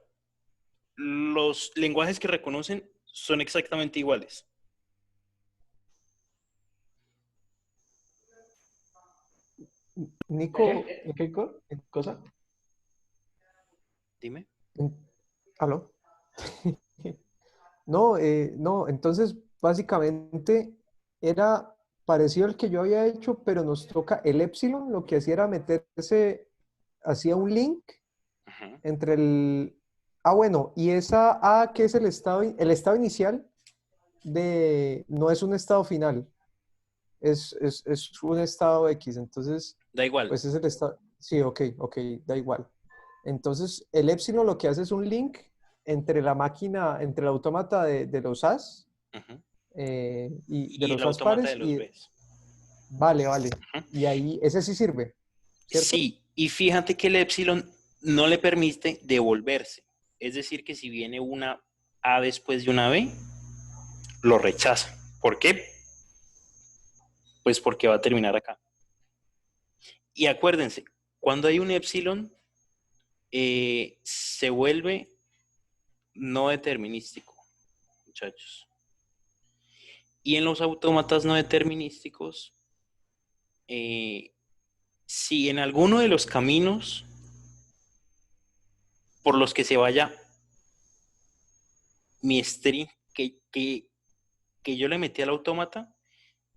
Los lenguajes que reconocen son exactamente iguales.
Nico,
¿Qué cosa?
Dime.
¿aló? No, no, entonces básicamente era parecido al que yo había hecho, pero nos toca el epsilon, lo que hacía era meterse, hacía un link
Ajá.
entre el... Ah, bueno, y esa A que es el estado inicial no es un estado final, es un estado X, entonces,
Da igual.
pues es el estado... Sí, ok, da igual. Entonces, el epsilon lo que hace es un link entre la máquina, entre el autómata de los As
Ajá.
y de
Y el
los As
autómata de
pares
los
y
Bs.
vale.
Ajá.
Y ahí, ese sí sirve, ¿cierto?
Sí, y fíjate que el epsilon no le permite devolverse. Es decir, que si viene una A después de una B, lo rechaza. ¿Por qué? Pues porque va a terminar acá. Y acuérdense, cuando hay un epsilon, se vuelve no determinístico, muchachos. Y en los autómatas no determinísticos, si en alguno de los caminos por los que se vaya mi string que yo le metí al autómata,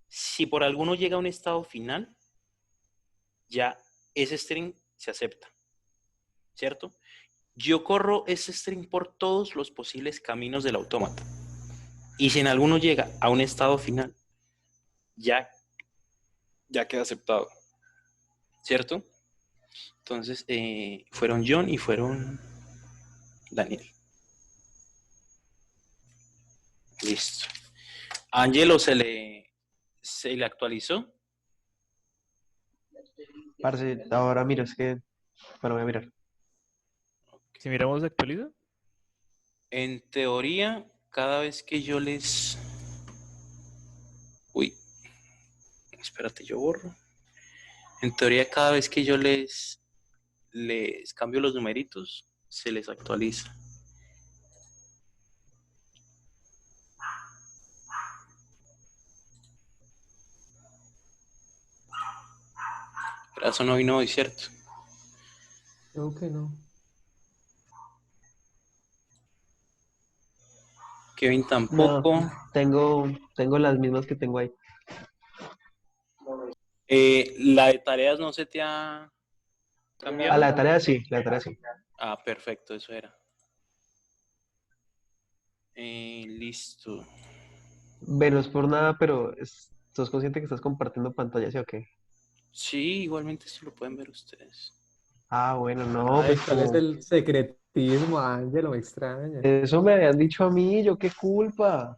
si por alguno llega a un estado final, ya ese string se acepta, ¿cierto? Yo corro ese string por todos los posibles caminos del autómata. Y si en alguno llega a un estado final, ya queda aceptado, ¿cierto? Entonces, fueron John y fueron Daniel. Listo. Angelo se le actualizó.
Parce, ahora mira, es que... Bueno, voy a mirar.
Si miramos actualiza.
En teoría, cada vez que yo les... Uy, espérate, yo borro. En teoría, cada vez que yo les cambio los numeritos, se les actualiza. Pero eso no vino hoy, ¿cierto?
Creo que no.
Kevin
No,
tampoco.
tengo las mismas que tengo ahí.
La de tareas no se te ha
Ah,
cambiado.
la tarea sí, la tarea sí.
Ah, perfecto, eso era. Listo.
Bueno, es por nada, pero ¿sos consciente que estás compartiendo pantalla, sí o qué?
Sí, igualmente esto lo pueden ver ustedes.
Ah, bueno, no,
Ay,
pues
¿cuál es
como...
el secretismo, Ángelo? Me extraña.
Eso me habían dicho a mí, yo qué culpa.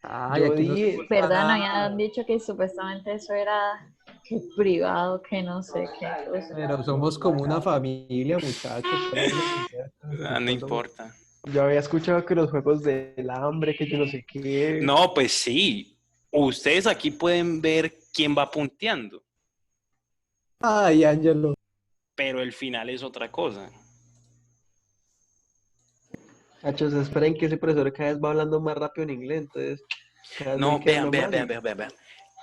Ay,
Yo
aquí no se
dije,
oculta
¿Verdad? No
nada.
habían dicho que supuestamente eso era que privado, que no sé qué cosa.
Pero somos como una familia, muchachos. ¿Cuál es la necesidad de estarnos
Ah, no
ocultando?
importa.
yo había escuchado que los juegos del hambre, que yo no sé qué.
No, pues sí. Ustedes aquí pueden ver quién va punteando,
Ay, Ángelo.
pero el final es otra cosa.
Hachos, esperen que ese profesor cada vez va hablando más rápido en inglés, entonces cada vez me
No,
voy quedando mal.
vean.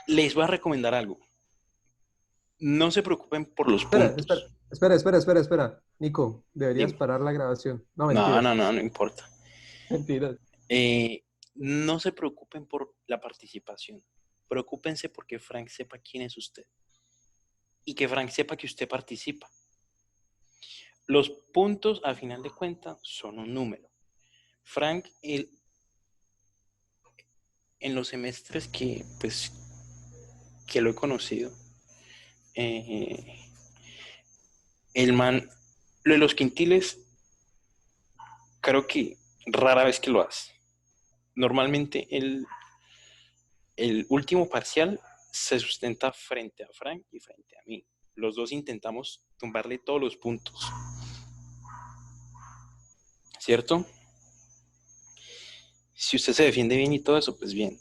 Les voy a recomendar algo. No se preocupen por los
Espera,
puntos.
espera. Nico, deberías
Dime.
parar la grabación. No,
No,
mentiras.
no importa.
Mentiras.
No se preocupen por la participación. Preocúpense porque Frank sepa quién es usted y que Frank sepa que usted participa. Los puntos, al final de cuentas, son un número. Frank, en los semestres que lo he conocido, eh, el man, lo de los quintiles, creo que rara vez que lo hace. Normalmente el último parcial se sustenta frente a Frank y frente a mí. los dos intentamos tumbarle todos los puntos. ¿Cierto? Si usted se defiende bien y todo eso, pues bien.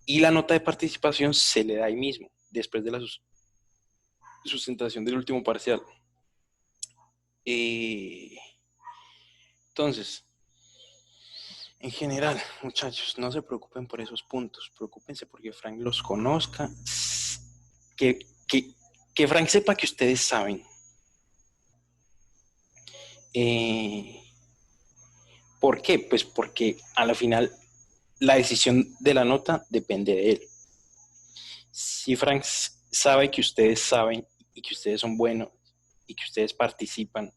Y la nota de participación se le da ahí mismo, después de la sustentación del último parcial. Entonces, en general, muchachos, no se preocupen por esos puntos, preocúpense porque Frank los conozca, que Frank sepa que ustedes saben. ¿Por qué? Pues porque a la final la decisión de la nota depende de él. Si Frank sabe que ustedes saben y que ustedes son buenos y que ustedes participan,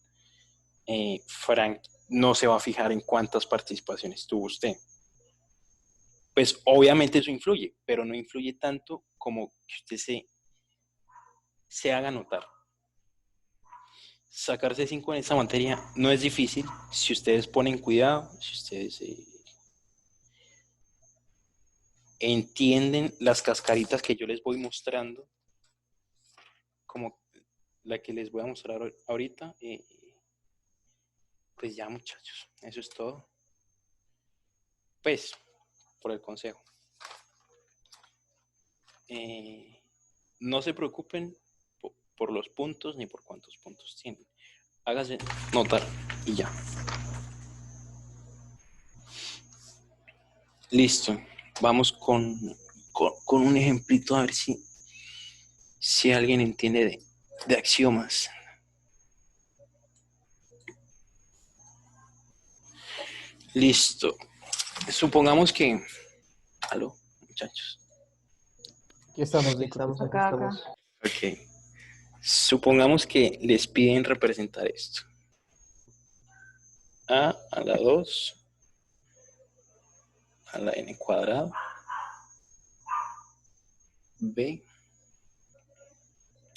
Frank no se va a fijar en cuántas participaciones tuvo usted. Pues obviamente eso influye, pero no influye tanto como que usted se haga notar. Sacarse 5 en esta materia no es difícil si ustedes ponen cuidado, si ustedes entienden las cascaritas que yo les voy mostrando, como la que les voy a mostrar ahorita. Pues ya, muchachos, eso es todo. Pues, por el consejo. No se preocupen por los puntos ni por cuántos puntos tienen. Hágase notar y ya. Listo. Vamos con un ejemplito a ver si alguien entiende de axiomas. Listo. Supongamos que... ¿Aló, muchachos?
Aquí estamos,
Aquí
Nico.
estamos, aquí
Acá,
estamos.
Ok. Supongamos que les piden representar esto. A la 2 a la n cuadrado, b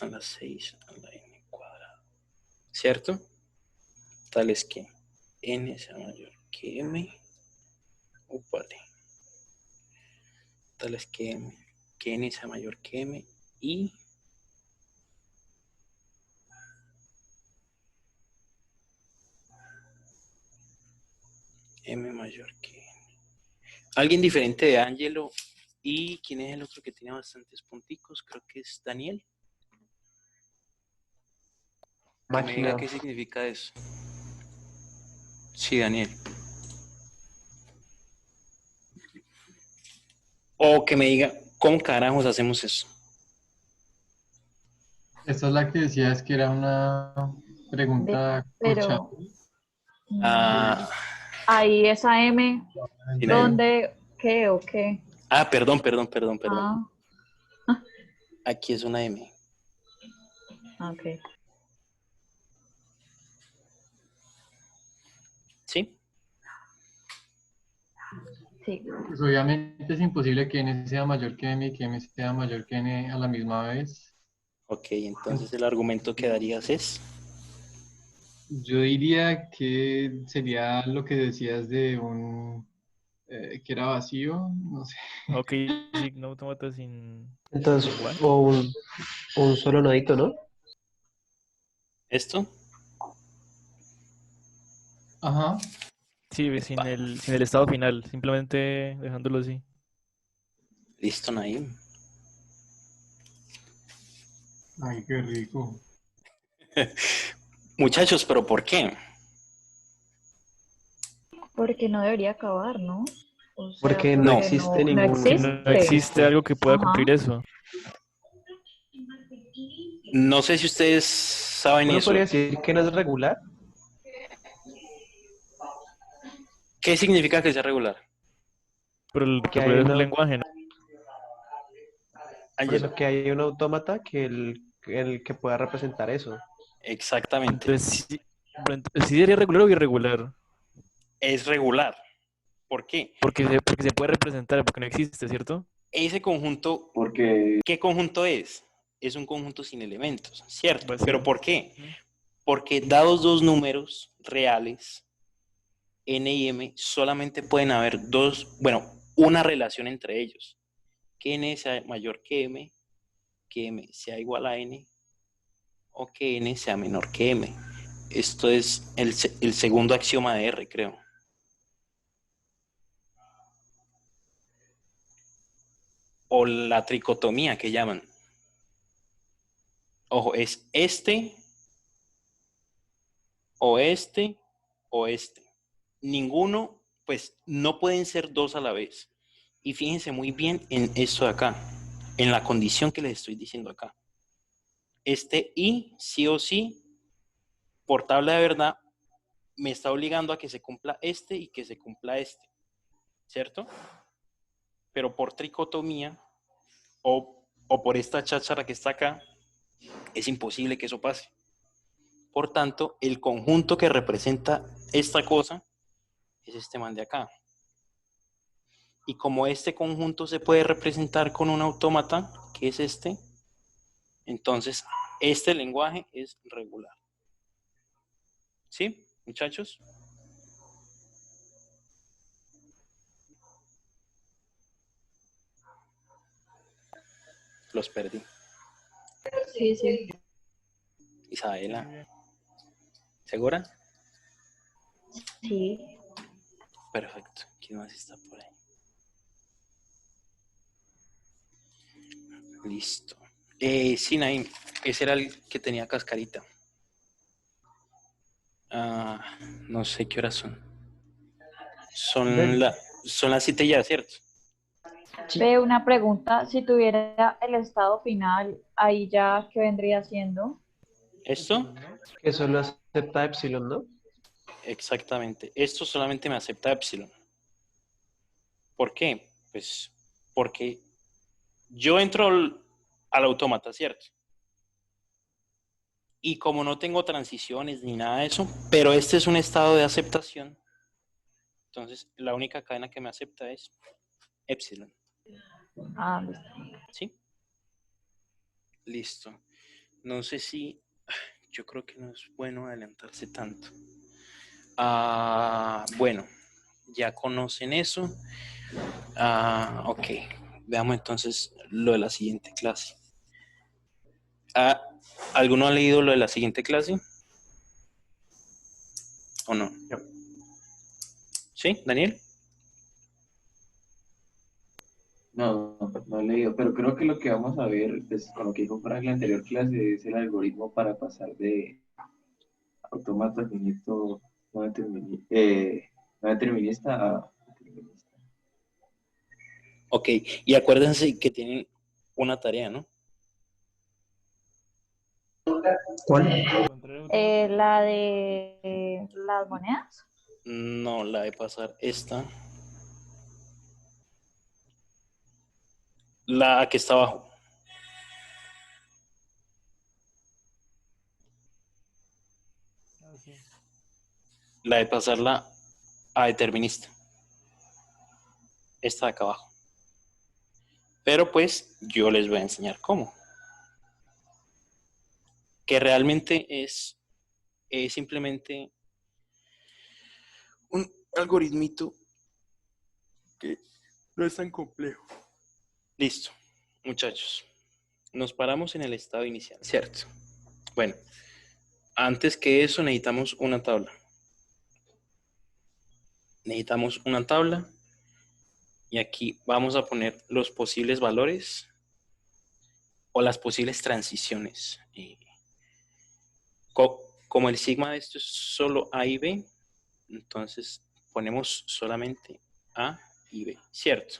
a la 6 a la n cuadrado. ¿Cierto? Tales que n sea mayor que m, tales que n sea mayor que m y m mayor que n. Alguien diferente de Ángelo. ¿Y quién es el otro que tiene bastantes punticos? Creo que es Daniel. Que me diga
Máquina.
qué significa eso. Sí, Daniel. O que me diga, ¿cómo carajos hacemos eso?
Esta es la que decías que era una pregunta corchada.
pero
Ah,
ahí esa M,
sí, Daniel.
¿dónde, qué o qué?
Perdón.
Ah,
Aquí es una M.
ok.
¿Sí?
Sí.
Pues obviamente es imposible que n sea mayor que m y que m sea mayor que n a la misma vez.
Ok, entonces el argumento que darías es...
Yo diría que sería lo que decías de que era vacío, no sé.
Ok, sí, no automata sin
Entonces,
igual.
o un solo nodito, ¿no?
¿Esto?
Ajá.
Sí, sin el estado final, simplemente dejándolo así.
Listo, Naim.
Ay, qué rico.
Muchachos, ¿pero por qué?
Porque no debería acabar, ¿no? O sea,
Porque no
No.
existe
no
ningún...
Que no existe algo que pueda
Ajá.
cumplir eso.
No sé si ustedes saben
Uno
eso.
podría decir que no es regular.
¿Qué significa que sea regular?
Pero el
Que
regular
hay
es un
una,
lenguaje, ¿no?
por
Ángelo.
eso que hay un autómata el que pueda representar eso.
Exactamente.
Entonces sí sería regular o irregular.
Es regular. ¿Por qué?
Porque se puede representar, porque no existe, ¿cierto?
Ese conjunto,
Porque
¿qué conjunto es? Es un conjunto sin elementos, ¿cierto?
Vacío.
¿Pero por qué?
Ujú.
Porque dados dos números reales, n y m, solamente pueden haber una relación entre ellos. Que n sea mayor que m sea igual a n, o que n sea menor que m. Esto es el segundo axioma de R, creo. O la tricotomía que llaman. Ojo, es este, o este, o este. Ninguno, pues no pueden ser dos a la vez. Y fíjense muy bien en esto de acá, en la condición que les estoy diciendo acá. Este y, sí o sí, por tabla de verdad, me está obligando a que se cumpla este y que se cumpla este, ¿cierto? Pero por tricotomía o por esta cháchara que está acá, es imposible que eso pase. Por tanto, el conjunto que representa esta cosa es este man de acá. Y como este conjunto se puede representar con un autómata, que es este, entonces este lenguaje es regular. ¿Sí, muchachos? Los perdí.
Sí, sí.
Isabela, ¿segura?
Sí.
Perfecto. ¿Quién más está por ahí? Listo. Sí, Naim, ese era el que tenía cascarita. No sé qué horas son. Son las 7 ya, ¿cierto?
Ve una pregunta, si tuviera el estado final, ahí ya, ¿qué vendría siendo?
¿Esto?
Que solo acepta epsilon, ¿no?
Exactamente. Esto solamente me acepta epsilon. ¿Por qué? Pues porque yo entro al autómata, ¿cierto? Y como no tengo transiciones ni nada de eso, pero este es un estado de aceptación, entonces la única cadena que me acepta es epsilon.
Ah, listo.
¿Sí? Listo. No sé si... Yo creo que no es bueno adelantarse tanto. Bueno, ya conocen eso. Ok. Veamos entonces lo de la siguiente clase. ¿Alguno ha leído lo de la siguiente clase? ¿O no?
No.
¿Sí, Daniel?
No, no he leído, pero creo que lo que vamos a ver, pues, con lo que dijo Frank en la anterior clase, es el algoritmo para pasar de automata finito no determinista a determinista.
Ok. Y acuérdense que tienen una tarea, ¿no?
¿Cuál?
La de las monedas.
No, la de pasar esta. La que está abajo. La de pasarla a determinista. Esta de acá abajo. Pero pues yo les voy a enseñar cómo. Que realmente es simplemente un algoritmito que no es tan complejo. Listo, muchachos. Nos paramos en el estado inicial, ¿cierto? Bueno, antes que eso necesitamos una tabla. Necesitamos una tabla y aquí vamos a poner los posibles valores o las posibles transiciones. Como el sigma de esto es solo A y B, entonces ponemos solamente A y B, ¿cierto?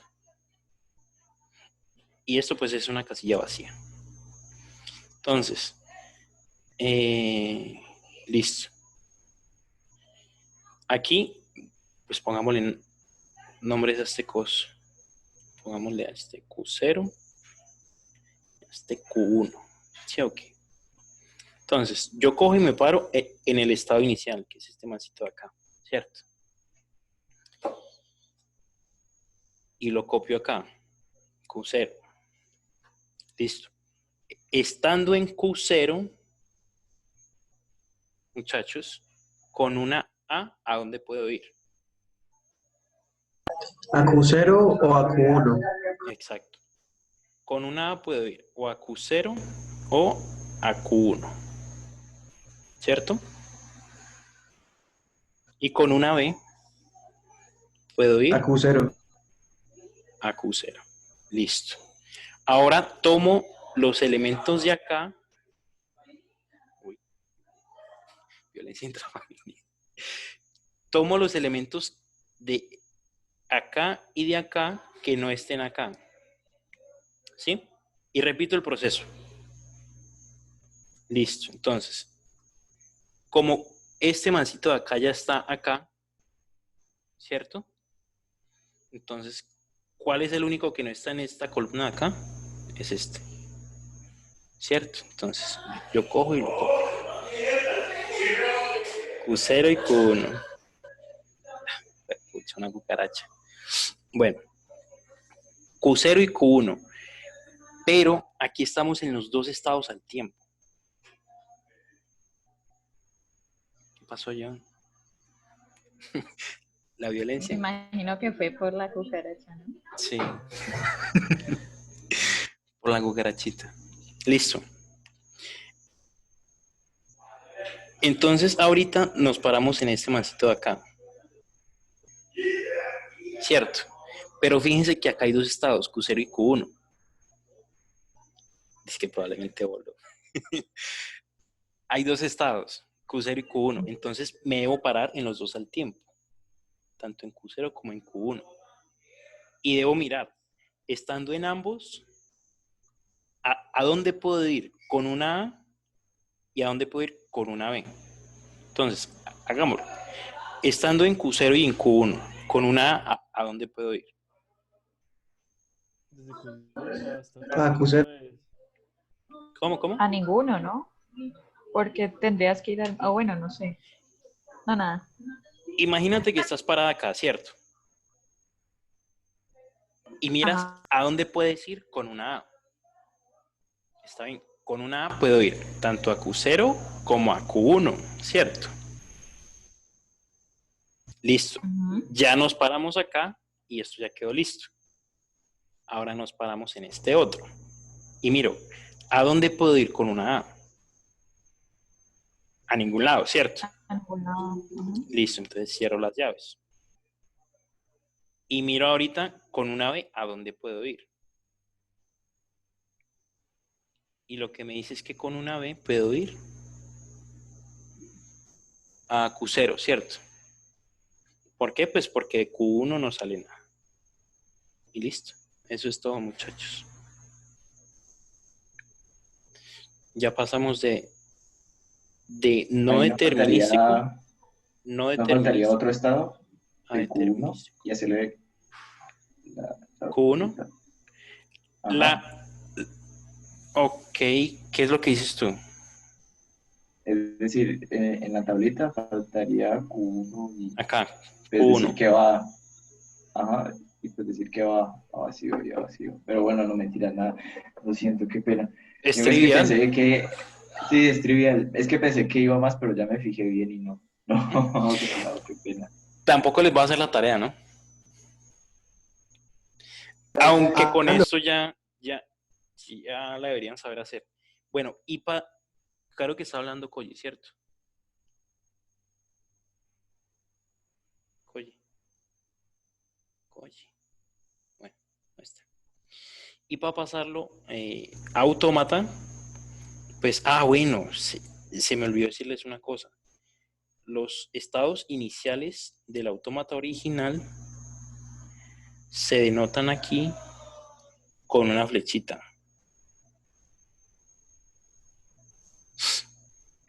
Y esto pues es una casilla vacía. Entonces, listo. Aquí, pues pongámosle nombres a este coso. Pongámosle a este Q0, a este Q1. ¿Sí o qué? Entonces, yo cojo y me paro en el estado inicial, que es este masito de acá, ¿cierto? Y lo copio acá, Q0. Listo. Estando en Q0, muchachos, con una ¿a dónde puedo ir?
¿A Q0 o a Q1?
Exacto. Con una A puedo ir o a Q0 o a Q1. ¿cierto? Y con una B puedo ir
A Q0.
a Q0. Listo. Ahora tomo los elementos de acá. Uy, violencia intrafamiliar. Tomo los elementos de acá y de acá que no estén acá. ¿Sí? Y repito el proceso. Listo. Entonces, como este mancito de acá ya está acá, ¿cierto? Entonces, ¿cuál es el único que no está en esta columna de acá? Es este. ¿Cierto? Entonces, yo cojo y lo cojo. Q0 y Q1. Pucha, una cucaracha. Bueno, Q0 y Q1. Pero aquí estamos en los dos estados al tiempo. ¿Qué pasó, John? La
Me
violencia.
imagino que fue por la cucaracha, ¿no?
Sí. Por la cucarachita. Listo. Entonces, ahorita nos paramos en este mancito de acá. ¿Cierto? Pero fíjense que acá hay dos estados, Q0 y Q1. Es que probablemente voló. Hay dos estados, Q0 y Q1. Entonces, me debo parar en los dos al tiempo. Tanto en Q0 como en Q1. Y debo mirar, estando en ambos, ¿a dónde puedo ir? ¿Con una A? ¿Y a dónde puedo ir? Con una B. Entonces, hagámoslo. Estando en Q0 y en Q1, con una ¿a dónde puedo ir?
Desde Q0 hasta
A Q0.
Q1.
¿Cómo?
A ninguno, ¿no? Porque tendrías que ir al... Ah, bueno, no sé. No, nada.
Imagínate que estás parada acá, ¿cierto? Y miras
Ajá.
a dónde puedes ir con una A. Está bien. Con una A puedo ir tanto a Q0 como a Q1, ¿cierto? Listo.
Ujú.
Ya nos paramos acá y esto ya quedó listo. Ahora nos paramos en este otro. Y miro, ¿a dónde puedo ir con una A? A ningún lado, ¿cierto?
A ningún lado. Ujú.
Listo, entonces cierro las llaves. Y miro ahorita con una B a dónde puedo ir. Y lo que me dice es que con una B puedo ir a Q0, ¿cierto? ¿Por qué? Pues porque de Q1 no sale nada. Y listo. Eso es todo, muchachos. Ya pasamos de no
Ahí
determinístico, no
no faltaría
determinístico
otro estado,
a
el Q1,
determinístico.
y hacerle la
Q1,
tablita.
la...
Ajá.
Ok, ¿qué es lo que dices tú?
Es decir, en la tablita faltaría Q1 y
Acá,
pues decir
Q1.
que va, ajá, y pues decir que va a vacío y a vacío. Pero bueno, no mentira nada. Lo siento, qué pena.
Es
Yo es que
trivial.
pensé que, sí, es trivial. Es que pensé que iba más, pero ya me fijé bien y no. No, no, qué pena.
Tampoco les va a hacer la tarea, ¿no? Aunque con
No.
esto ya la deberían saber hacer. Bueno, IPA, claro que está hablando Koji, ¿cierto? Koji. Bueno, ahí está. Y para pasarlo a autómata, pues, bueno, se me olvidó decirles una cosa. Los estados iniciales del autómata original se denotan aquí con una flechita.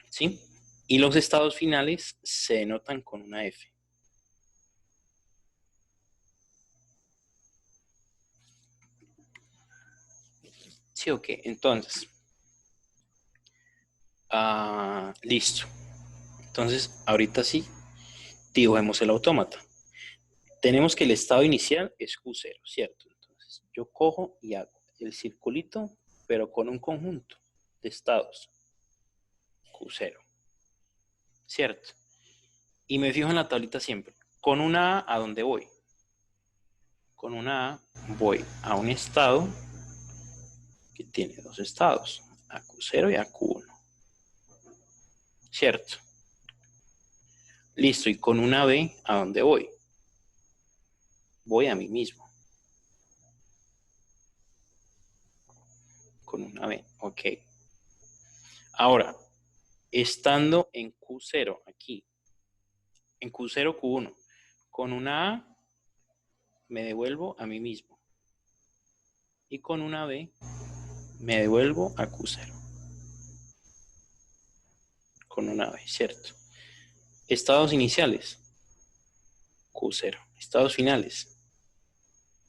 ¿Sí? Y los estados finales se denotan con una F. ¿Sí o qué? Entonces, listo. Entonces, ahorita sí, dibujemos el autómata. Tenemos que el estado inicial es Q0, ¿cierto? Entonces, yo cojo y hago el circulito, pero con un conjunto de estados. Q0, ¿cierto? Y me fijo en la tablita siempre. Con una A, ¿a dónde voy? Con una A voy a un estado que tiene dos estados, a Q0 y a Q1. ¿cierto? Listo, y con una B, ¿a dónde voy? Voy a mí mismo. Con una B, ok. Ahora, estando en Q0 aquí, en Q0, Q1, con una A me devuelvo a mí mismo. Y con una B me devuelvo a Q0. Con una B, ¿cierto? Estados iniciales, Q0. Estados finales,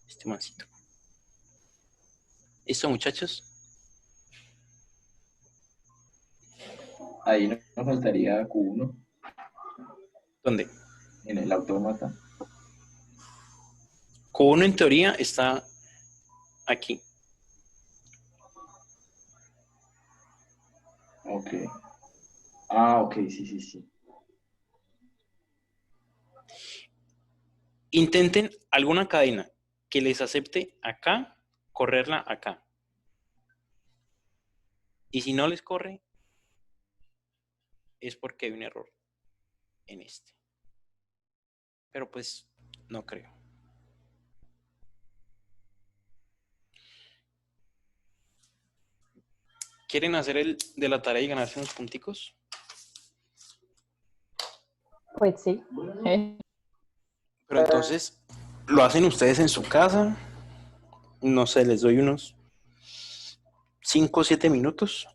este mancito. ¿Listo, muchachos?
Ahí nos faltaría Q1
¿Dónde?
en el autómata.
Q1 en teoría está aquí.
Ok. Ah, ok, sí, sí, sí.
Intenten alguna cadena que les acepte acá, correrla acá. Y si no les corre, es porque hay un error en este. Pero pues no creo. ¿Quieren hacer el de la tarea y ganarse unos punticos?
Pues sí.
Pero entonces lo hacen ustedes en su casa. No sé, les doy unos 5 o 7 minutos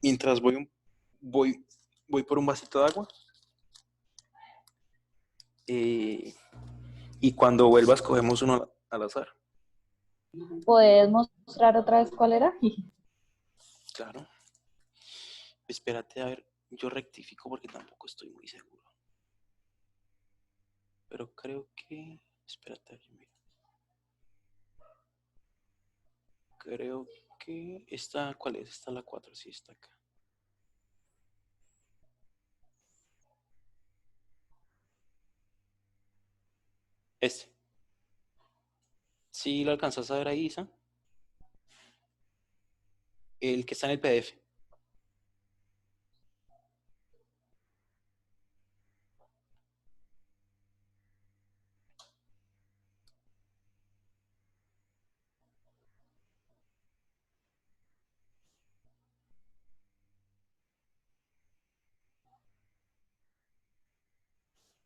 mientras voy por un vasito de agua. Y cuando vuelvas cogemos uno al azar.
¿Puedes mostrar otra vez cuál era?
Claro. Espérate, a ver, yo rectifico porque tampoco estoy muy seguro. Pero creo que... Espérate, mira. Creo que esta... ¿Cuál es? Esta es la 4, sí, está acá. Este. ¿Sí lo alcanzas a ver ahí, Isa? El que está en el PDF.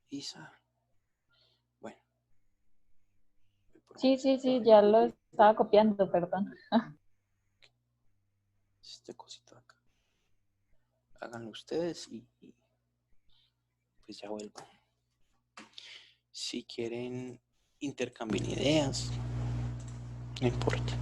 Isa. Bueno. Voy por un
Sí, sí,
vasito.
sí, ya lo estaba copiando, perdón.
Este cosito de acá. Háganlo ustedes y pues ya vuelvo. Si quieren intercambiar ideas, no importa.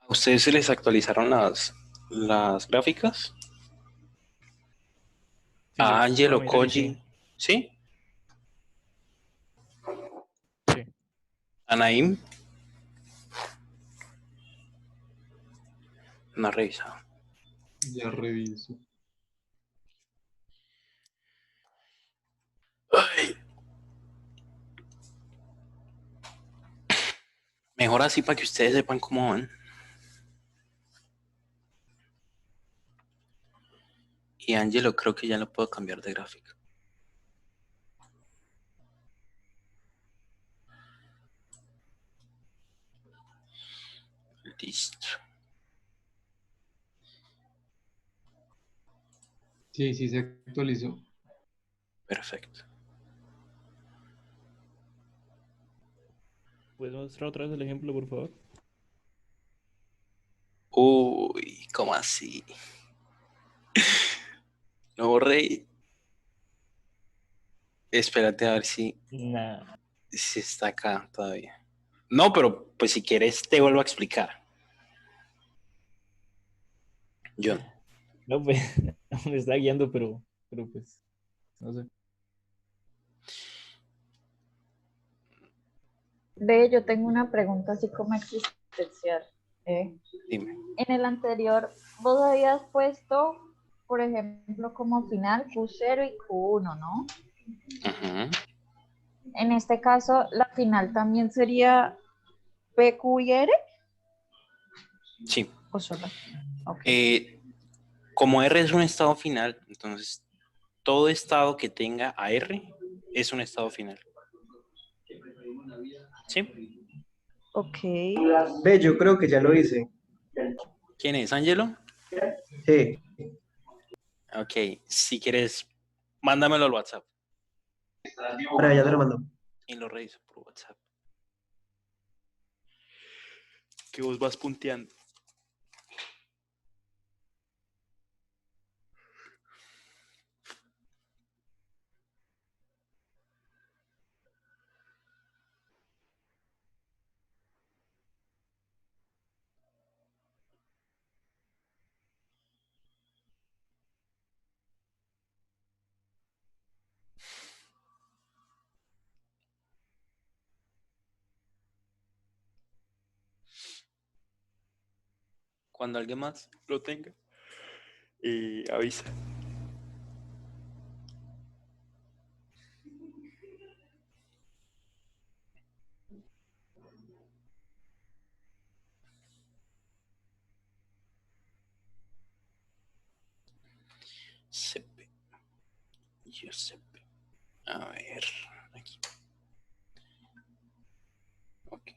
¿A ustedes se les actualizaron las gráficas?
Sí,
A
sí, para
Angelo
mí sí,
Koji, ¿sí?
sí.
A Naim, no revisa.
Ya reviso.
Ay, mejor así para que ustedes sepan cómo van. Y Angelo creo que ya lo puedo cambiar de gráfica. Listo.
Sí, sí se actualizó.
Perfecto.
¿Puedes mostrar otra vez el ejemplo, por favor?
Uy, ¿cómo así? No borré. Espérate a ver
Nah.
si está acá todavía. No, pero pues si quieres te vuelvo a explicar. John.
No, pues, me está guiando, pero pues, no sé.
Ve, yo tengo una pregunta así como existencial. ¿Eh?
Dime.
En el anterior, vos habías puesto, por ejemplo, como final Q0 y Q1, ¿no?
Ujú.
En este caso, la final también sería PQ y R
Sí.
o solo. Ok.
Como R es un estado final, entonces todo estado que tenga a R es un estado final. ¿Sí?
Ok.
Ve, yo creo que ya lo hice.
¿Quién es, Angelo?
Sí.
Ok, si quieres, mándamelo al WhatsApp
Para ya te lo mando.
y lo reviso por WhatsApp. Que vos vas punteando. Cuando alguien más lo tenga, avisa. Giuseppe. Giuseppe. A ver, aquí. Ok.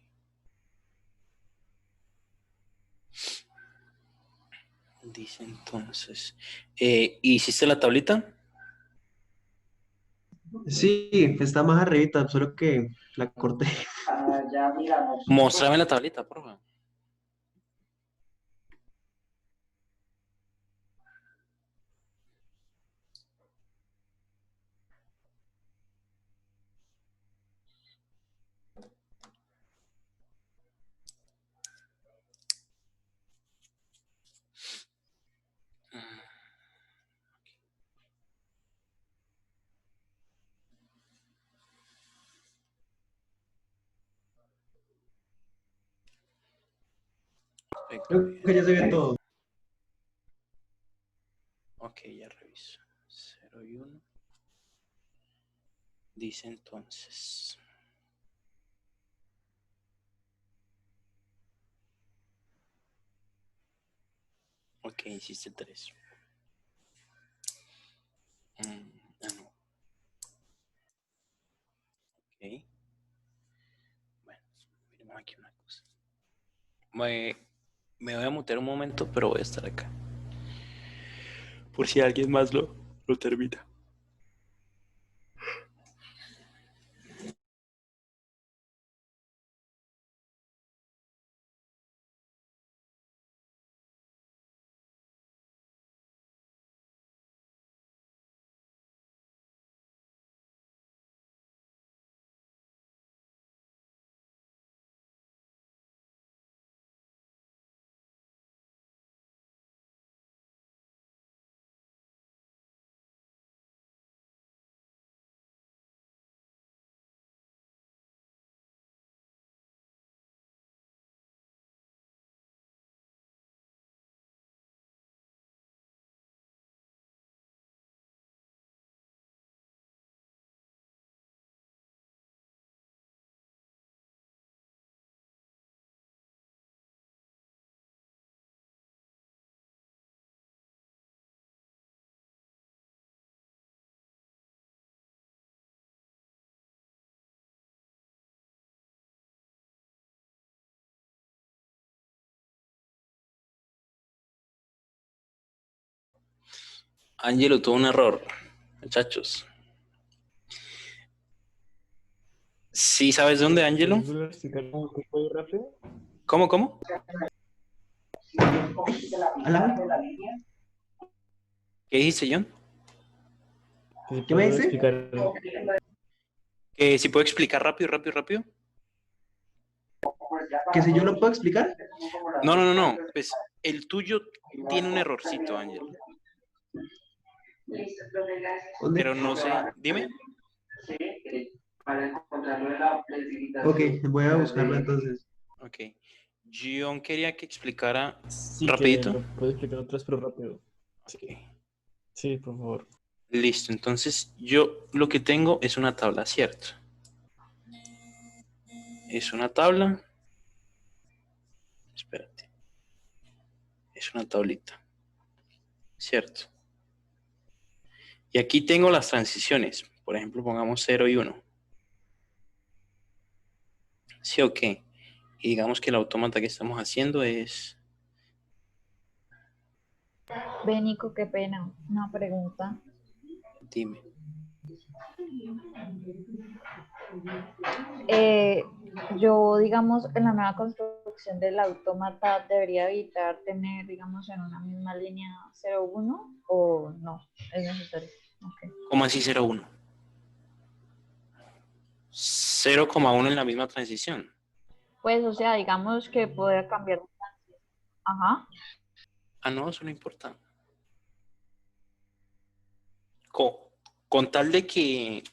Dice entonces. ¿Hiciste la tablita?
Sí, está más arribita, solo que la corté.
Mostrame la tablita, por favor. Perfecto.
Creo que ya se ve todo.
Ok, ya reviso. 0 y 1. Dice entonces. Ok, hiciste 3. No. Ok. Bueno, miremos aquí una cosa. Me voy a mutear un momento, pero voy a estar acá. Por si alguien más lo termina. Ángelo tuvo un error, muchachos. ¿Sí sabes dónde, Ángelo?
¿Puedes volver a explicar un poco ahí rápido?
¿Cómo?
¿Hola?
¿Qué dijiste, John?
Que si
¿Qué me
puedes
dice?
explicar.
Que si puedo explicar rápido.
¿Que si yo lo puedo explicar?
No. Pues el tuyo tiene un errorcito, Ángelo.
¿Dónde?
Pero no sé. Dime.
Ok, voy a buscarlo entonces.
Ok. John quería que explicara
Sí, que
rapidito.
lo puedes explicar otra vez, pero rápido.
Ok.
Sí, por favor.
Listo. Entonces yo lo que tengo es una tabla, ¿cierto? Es una tabla. Espérate. Es una tablita. ¿Cierto? Y aquí tengo las transiciones. Por ejemplo, pongamos 0 y 1. ¿Sí o qué? Y digamos que el autómata que estamos haciendo es...
Benico, qué pena. Una pregunta.
Dime.
Eh, yo, digamos, en la nueva construcción del autómata, ¿debería evitar tener, digamos, en una misma línea 0,1 o no? Es necesario. Okay.
¿Cómo así 0,1? 0,1 en la misma transición.
Pues, o sea, digamos que pueda cambiar. Ajá.
Ah, no, eso no importa. Con, con tal de que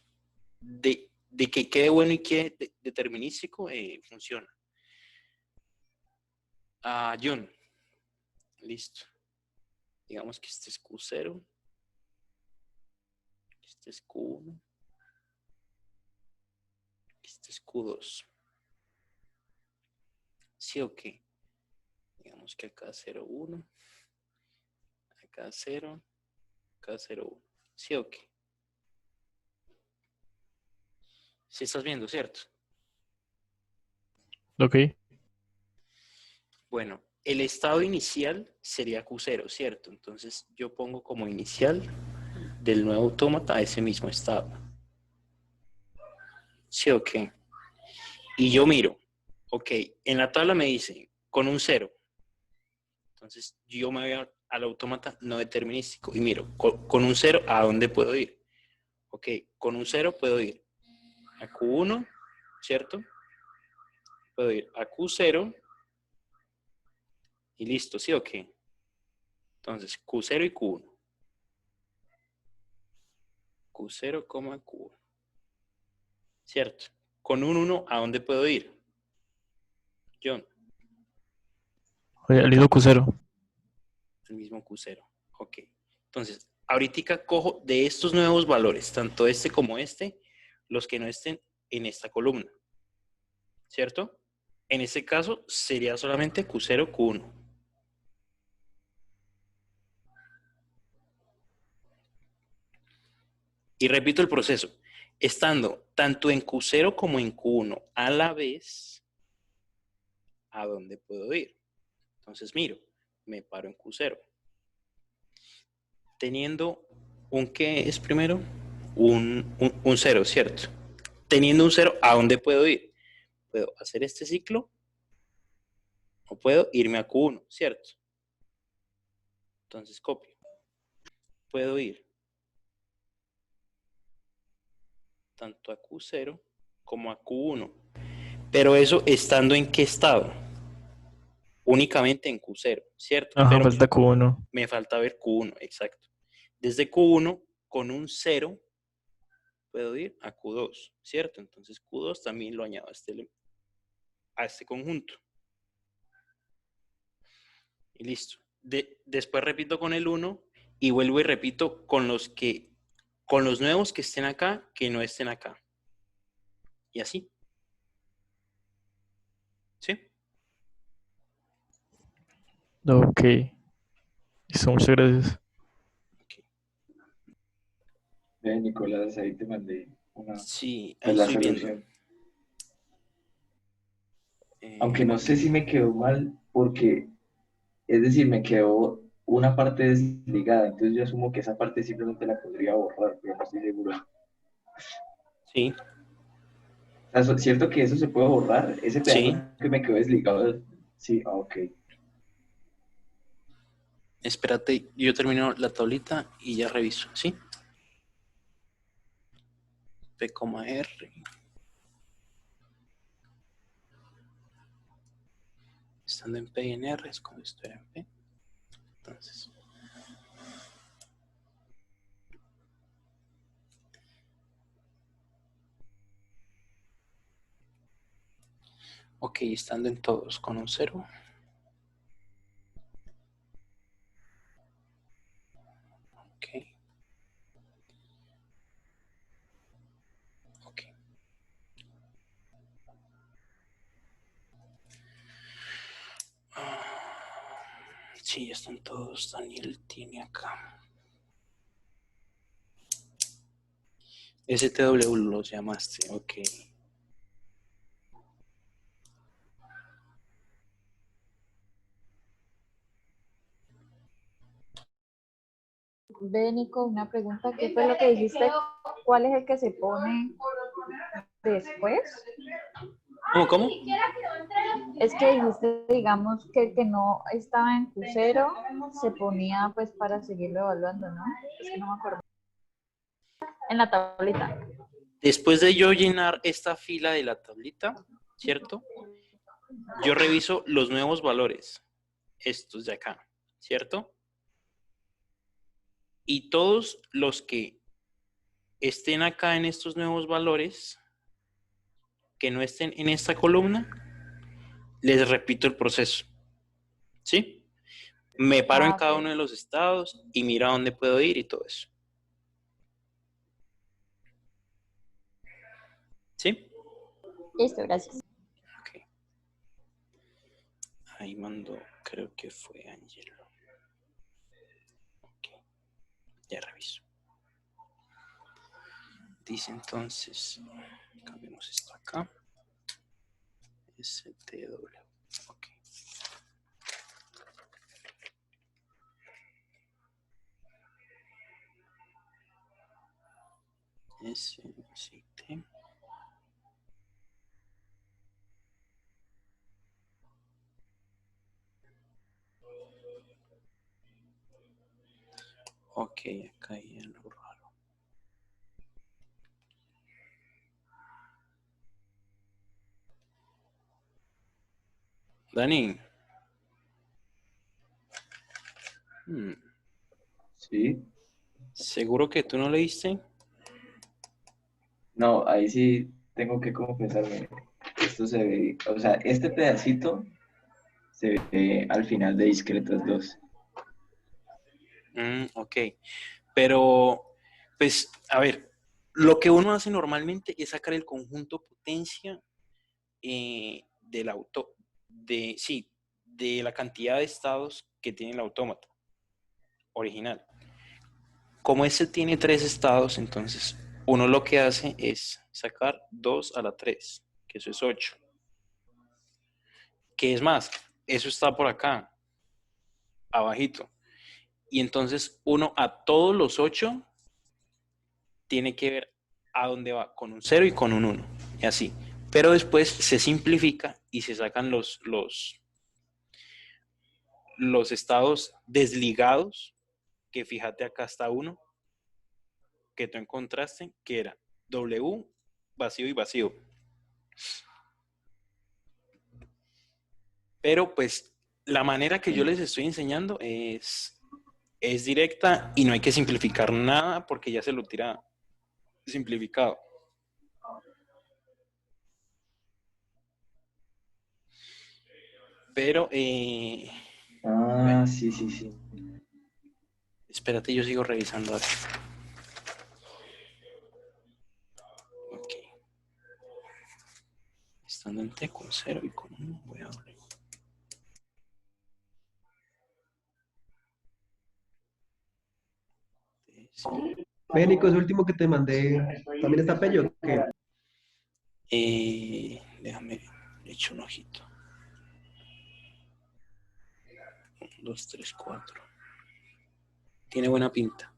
quede bueno y quede determinístico, funciona. Ah, John. Listo. Digamos que este es Q0. Este es Q1. Este es Q2. ¿Sí o qué? Digamos que acá 0,1. Acá 0. Acá 0,1. ¿Sí o qué? ¿Sí estás viendo, cierto?
Ok.
Bueno, el estado inicial sería Q0, ¿cierto? Entonces yo pongo como inicial del nuevo autómata ese mismo estado. ¿Sí o qué? Y yo miro, ok, en la tabla me dice con un 0. Entonces yo me voy al autómata no determinístico y miro, con un 0, ¿a dónde puedo ir? Ok, con un 0 puedo ir a Q1, ¿cierto? Puedo ir a Q0 y listo, ¿sí o qué? Entonces Q0 y Q1. Q0, Q1. ¿Cierto? Con un 1, ¿a dónde puedo ir? John,
Oye, el hilo Q0.
el mismo Q0. Ok. Entonces, ahorita cojo de estos nuevos valores, tanto este como este, los que no estén en esta columna. ¿Cierto? En este caso sería solamente Q0, Q1. Y repito el proceso. Estando tanto en Q0 como en Q1 a la vez, ¿a dónde puedo ir? Entonces miro, me paro en Q0. Teniendo un ¿qué es primero? Un 0, ¿cierto? Teniendo un 0, ¿a dónde puedo ir? Puedo hacer este ciclo o puedo irme a Q1, ¿cierto? Entonces copio. Puedo ir tanto a Q0 como a Q1. Pero eso estando en qué estado? Únicamente en Q0, ¿cierto?
Ajá,
Pero
falta Q1.
me falta ver Q1, exacto. Desde Q1 con un 0 puedo ir a Q2, ¿cierto? Entonces Q2 también lo añado a este conjunto. Y listo. Después repito con el 1 y vuelvo y repito con los nuevos que estén acá, que no estén acá. Y así. ¿Sí?
Ok. Listo, muchas gracias.
Okay.
Ve, Nicolás, ahí te mandé
Sí, ahí
pues, la
estoy viendo.
solución. Aunque no sé si me quedó mal porque, es decir, me quedó una parte desligada, entonces yo asumo que esa parte simplemente la podría borrar, pero no estoy seguro.
Sí,
O sea, ¿cierto que eso se puede borrar? Ese
sí.
pedazo que me quedó desligado. Sí, ok.
Espérate, yo termino la tablita y ya reviso, ¿sí? P, R. Estando en P y en R es como esto era en P. Entonces. Ok, estando en todos con un 0. Ok. Ok. Sí, están todos. Daniel tiene acá. STW los llamaste, ok.
Ve, Nico, una pregunta. ¿Qué fue lo que dijiste? ¿Cuál es el que se pone después?
¿Cómo?
Es que dijiste, digamos, que el que no estaba en crucero se ponía pues para seguirlo evaluando, ¿no? Es que no me acuerdo. En la tablita.
Después de yo llenar esta fila de la tablita, ¿cierto? Yo reviso los nuevos valores, estos de acá, ¿cierto? Y todos los que estén acá en estos nuevos valores, que no estén en esta columna, les repito el proceso, ¿sí? Me paro en cada
Ok.
uno de los estados y miro a dónde puedo ir y todo eso. ¿Sí?
Listo, gracias.
Ok. Ahí mandó, creo que fue Angelo. Ok, ya reviso. Dice entonces, cambiemos esto acá. STW. Ok. SCT. Ok, acá hay algo raro. Dani.
Sí.
¿Seguro que tú no leíste?
No, ahí sí tengo que confesarme. Esto se ve, o sea, este pedacito se ve al final de Discretas 2.
Ok. Pero, pues, a ver, lo que uno hace normalmente es sacar el conjunto potencia del auto, sí, de la cantidad de estados que tiene el autómata original. Como este tiene 3 estados, entonces uno lo que hace es sacar 2 a la 3, que eso es 8. ¿Qué es más? Eso está por acá, abajito. Y entonces uno a todos los 8 tiene que ver a dónde va, con un 0 y con un 1, y así. Pero después se simplifica y se sacan los estados desligados, que fíjate acá está uno, que tú encontraste, que era W, vacío y vacío. Pero pues la manera que yo les estoy enseñando es directa y no hay que simplificar nada porque ya se lo tira simplificado. Pero,
Ah,
bueno,
sí, sí, sí.
espérate, yo sigo revisando ahora. Ok. Estando en T con 0 y con 1, voy a W. Sí.
Médico, ese último que te mandé, ¿también está Pello? ¿Qué?
Déjame, le echo un ojito. 1, 2, 3, 4. Tiene buena pinta.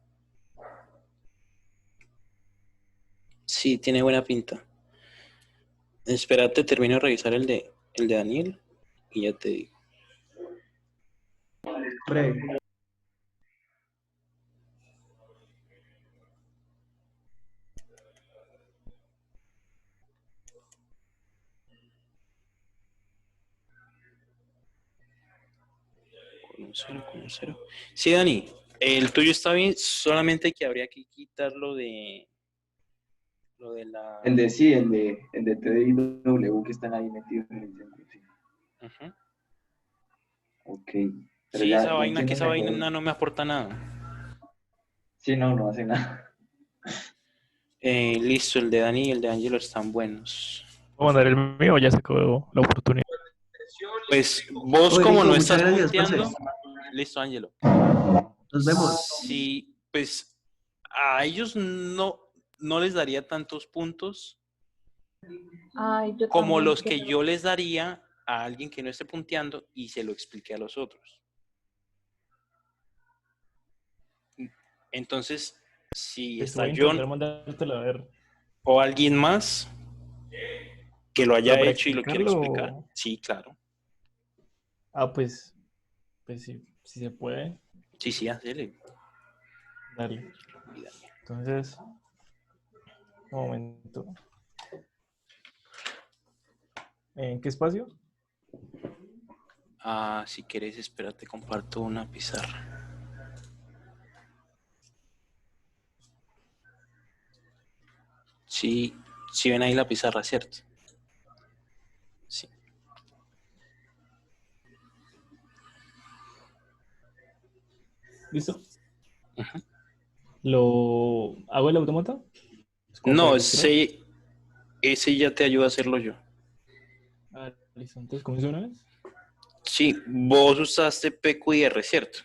Sí, tiene buena pinta. Espérate, termino de revisar el de Daniel y ya te digo.
Breve.
Con un cero. Sí, Dani, el tuyo está bien, solamente que habría que quitar lo de la...
El de sí, el de T y W que están ahí metidos en el centro, sí.
Ujú.
Ok. Pero
Sí,
ya,
esa
ya
vaina, que
entiendo
esa vaina
mejor.
no me aporta nada.
Sí, no, no hace nada.
Listo, el de Dani y el de Angelo están buenos.
¿Puedo mandar el mío o ya se acabó la oportunidad?
Pues vos
Oye,
como
Nico,
no
muchas
estás
gracias, parce.
punteando, listo, Angelo.
Nos vemos.
Sí, pues a ellos no les daría tantos puntos
Ay, yo
como
también
los que
quiero.
yo les daría a alguien que no esté punteando y se lo explique a los otros. Entonces, si
Pues
está
voy a
John
intentar mandártelo a ver.
o alguien más que lo
¿Pero
haya
para
hecho y lo quiera explicar,
explicarlo?
sí, claro.
Ah, pues sí, si se puede,
Sí, sí, hacele.
dale. Entonces, un momento. ¿En qué espacio?
Ah, si quieres, espérate, comparto una pizarra. Sí, sí ven ahí la pizarra, ¿cierto? Sí.
¿Listo?
Ujú.
¿Lo hago el automata? Es como para
No,
ilustrar.
ese ya te ayuda a hacerlo yo.
Ah, listo. Entonces, ¿comienzo una vez?
Sí, vos usaste PQ y R, ¿cierto?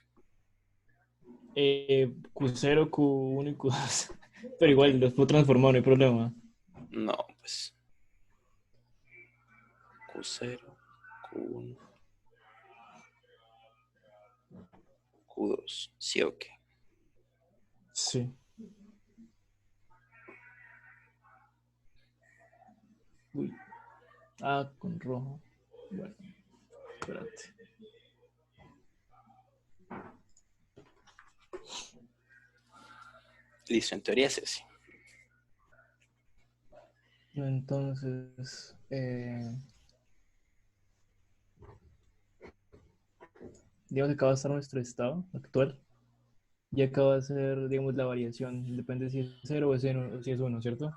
Q0, Q1 y Q2. Pero
Ok.
igual, los puedo transformar, no hay problema.
No, pues Q0, Q1, Q2. Sí, ok.
Sí. Uy. Ah, con rojo. Bueno, espérate.
Listo, en teoría es ese.
Entonces, digamos que acaba de estar nuestro estado actual. Y acaba de ser, digamos, la variación. Depende si es 0 o es 1, o si es 1, ¿cierto?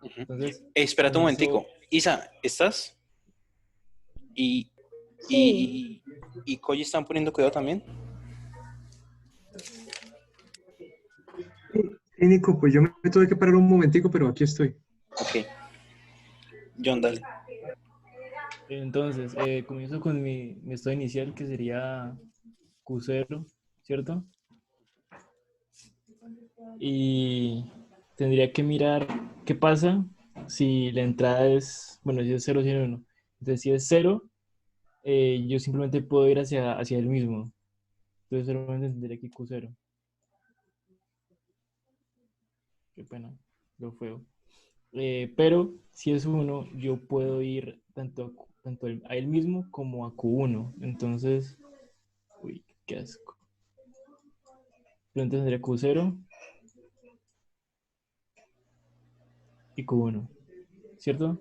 Ujú.
Entonces,
Espérate un momentico.
comienzo.
Isa, ¿estás? ¿Y,
Sí,
y Koji están poniendo cuidado también?
Sí, Nico, pues yo me tuve que parar un momentico, pero aquí estoy.
Ok. John, dale.
Entonces, comienzo con mi estado inicial, que sería Q0, ¿cierto? Y tendría que mirar qué pasa si la entrada es, bueno, si es 0 o si es 1. Entonces, si es 0, yo simplemente puedo ir hacia el mismo. Entonces, solamente tendría que Q0. Qué pena, lo feo. Pero si es 1, yo puedo ir tanto a él mismo como a Q1. Entonces, uy, qué asco. Entonces tendría Q0 y Q1, ¿cierto?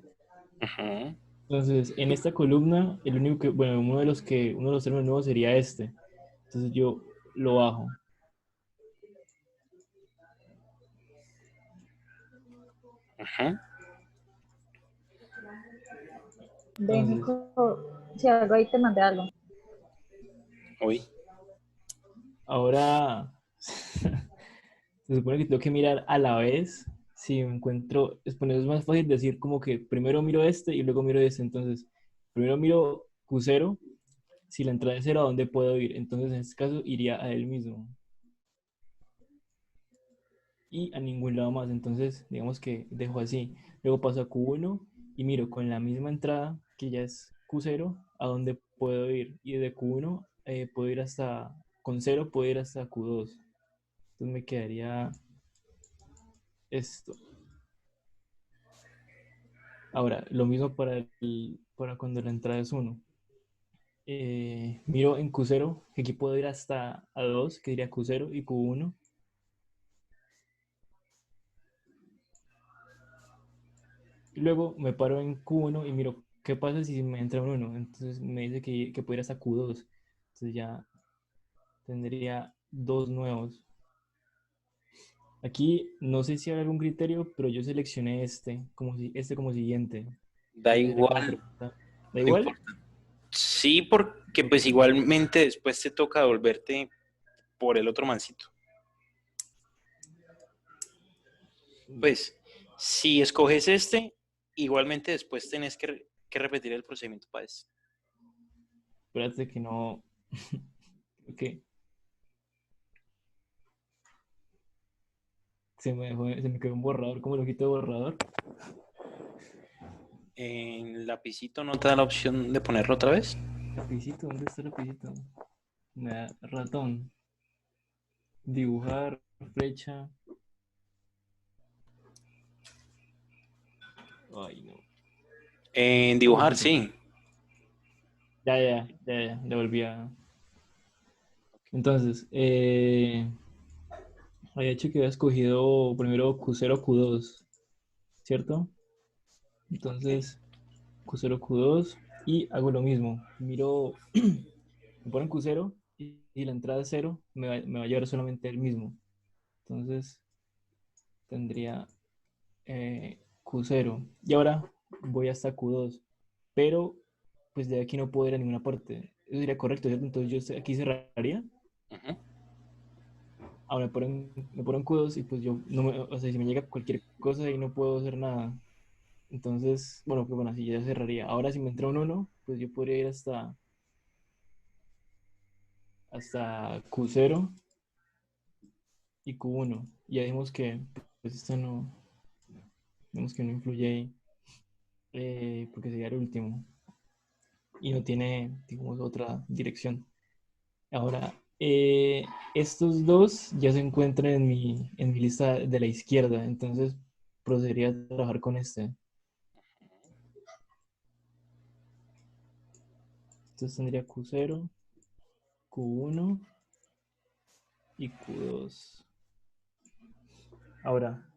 Ujú.
Entonces, en esta columna, el único que, bueno, uno de los términos nuevos sería este. Entonces yo lo bajo.
Ujú.
de
Entonces,
Nico, si algo ahí te mandé algo.
Uy.
ahora se supone que tengo que mirar a la vez si me encuentro, es más fácil decir como que primero miro este y luego miro este. Entonces, primero miro Q0, si la entrada es 0, ¿a dónde puedo ir? Entonces, en este caso, iría a él mismo y a ningún lado más. Entonces, digamos que dejo así. Luego paso a Q1 y miro con la misma entrada, que ya es Q0, a dónde puedo ir. Y de Q1 puedo ir hasta, con 0 puedo ir hasta Q2. Entonces me quedaría esto. Ahora, lo mismo para cuando la entrada es 1. Miro en Q0, que aquí puedo ir hasta A2, que sería Q0 y Q1. Y luego me paro en Q1 y miro qué pasa si me entra un 1. Entonces me dice que puedo ir hasta Q2. Entonces ya tendría dos nuevos. Aquí no sé si hay algún criterio, pero yo seleccioné este como siguiente.
Da
Entonces sería como
igual,
pregunta. ¿Da
no
igual?
importa. Sí, porque pues igualmente después te toca devolverte por el otro mancito. Pues, si escoges este, igualmente después tenés que repetir el procedimiento para este.
Espérate que no. Ok. Se me quedó un borrador. ¿Cómo lo quito de borrador?
En el lapicito no te da la opción de ponerlo otra vez.
Lapicito, ¿dónde está el lapicito? Ratón. Dibujar, flecha. Ay, no.
En
Un
dibujar,
momentito.
sí.
Ya volví a. Entonces, había hecho que había escogido primero Q0, Q2, ¿cierto? Entonces, Q0, Q2 y hago lo mismo. Miro, me ponen Q0 y la entrada es 0, me va a llevar solamente el mismo. Entonces, tendría Q0. Y ahora voy hasta Q2. Pero, pues de aquí no puedo ir a ninguna parte. Eso sería correcto, ¿cierto? Entonces yo aquí cerraría.
Ujú.
Ahora me ponen Q2 y pues yo, no me, o sea, si me llega cualquier cosa y no puedo hacer nada. Entonces, bueno, pues bueno, así ya cerraría. Ahora si me entra un 1, pues yo podría ir hasta Q0 y Q1. Ya dijimos que pues esto no, digamos que no influye ahí, porque sería el último y no tiene, digamos, otra dirección. Ahora, estos dos ya se encuentran en mi lista de la izquierda, entonces procedería a trabajar con este. Entonces tendría Q0, Q1 y Q2. Ahora,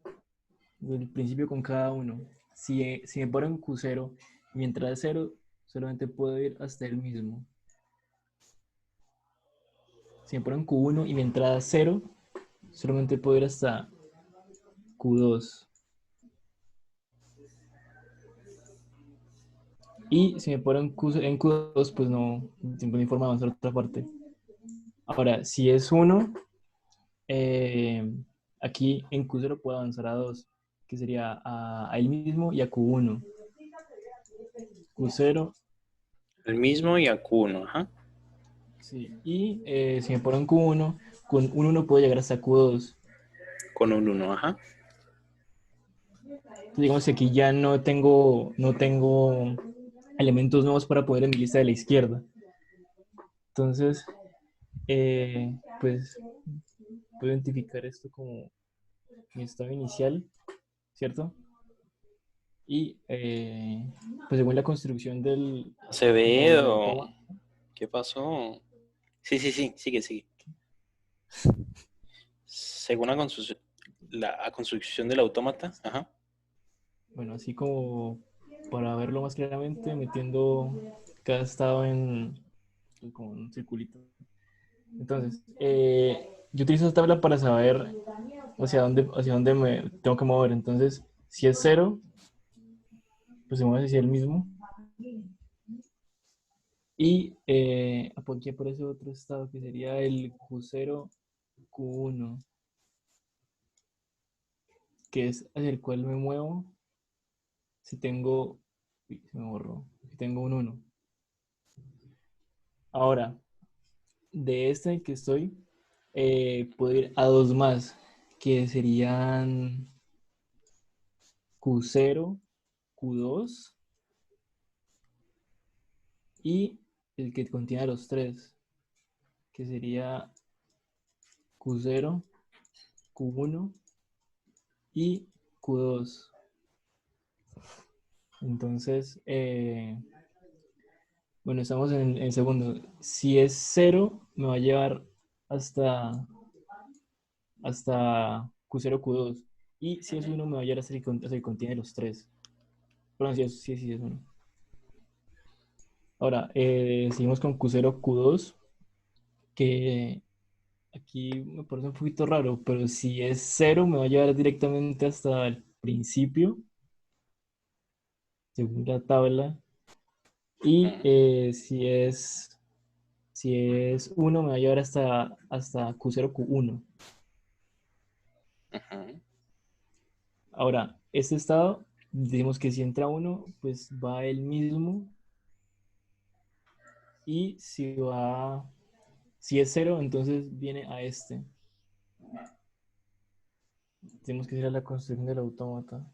el principio con cada uno. Si me paro en Q0 y mi entrada es 0, solamente puedo ir hasta el mismo. Si me paro en Q1 y mi entrada es 0, solamente puedo ir hasta Q2. Y si me paro en Q2, pues no, siempre me informa avanzar a otra parte. Ahora, si es 1, aquí en Q0 puedo avanzar a 2, que sería a él mismo y a Q1. Q0,
El mismo y a Q1, ajá.
sí. Y si me paro en Q1, con un 1 puedo llegar hasta Q2.
Con un 1, ajá.
Entonces, digamos que aquí ya no tengo elementos nuevos para poner en mi lista de la izquierda. Entonces, pues puedo identificar esto como mi estado inicial, ¿cierto? Y pues según la construcción del
Acevedo,
autómata,
¿qué pasó? Sí, sí, sí, sigue. Según la construcción del autómata, ajá.
bueno, así como para verlo más claramente, metiendo cada estado como un circulito. Entonces, yo utilizo esta tabla para saber hacia dónde me tengo que mover. Entonces, si es 0, pues se mueve hacia el mismo. Y aquí aparece otro estado que sería el Q0, Q1, que es hacia el cual me muevo si tengo, uy, se me borró, si tengo un 1. Ahora, de este en el que estoy, puedo ir a dos más, que serían Q0, Q2 y el que contiene a los tres, que sería Q0, Q1 y Q2. Entonces, bueno, estamos en segundo. Si es 0, me va a llevar hasta Q0, Q2. Y si es 1, me va a llevar hasta que contiene los 3. Perdón, si es 1. Ahora, seguimos con Q0, Q2, que aquí me parece un poquito raro, pero si es 0, me va a llevar directamente hasta el principio, según la tabla. Y si es 1, me va a llevar hasta Q0, Q1.
Ujú.
Ahora, este estado, decimos que si entra 1, pues va el mismo. Y si es 0, entonces viene a este. Tenemos que ir a la construcción del autómata.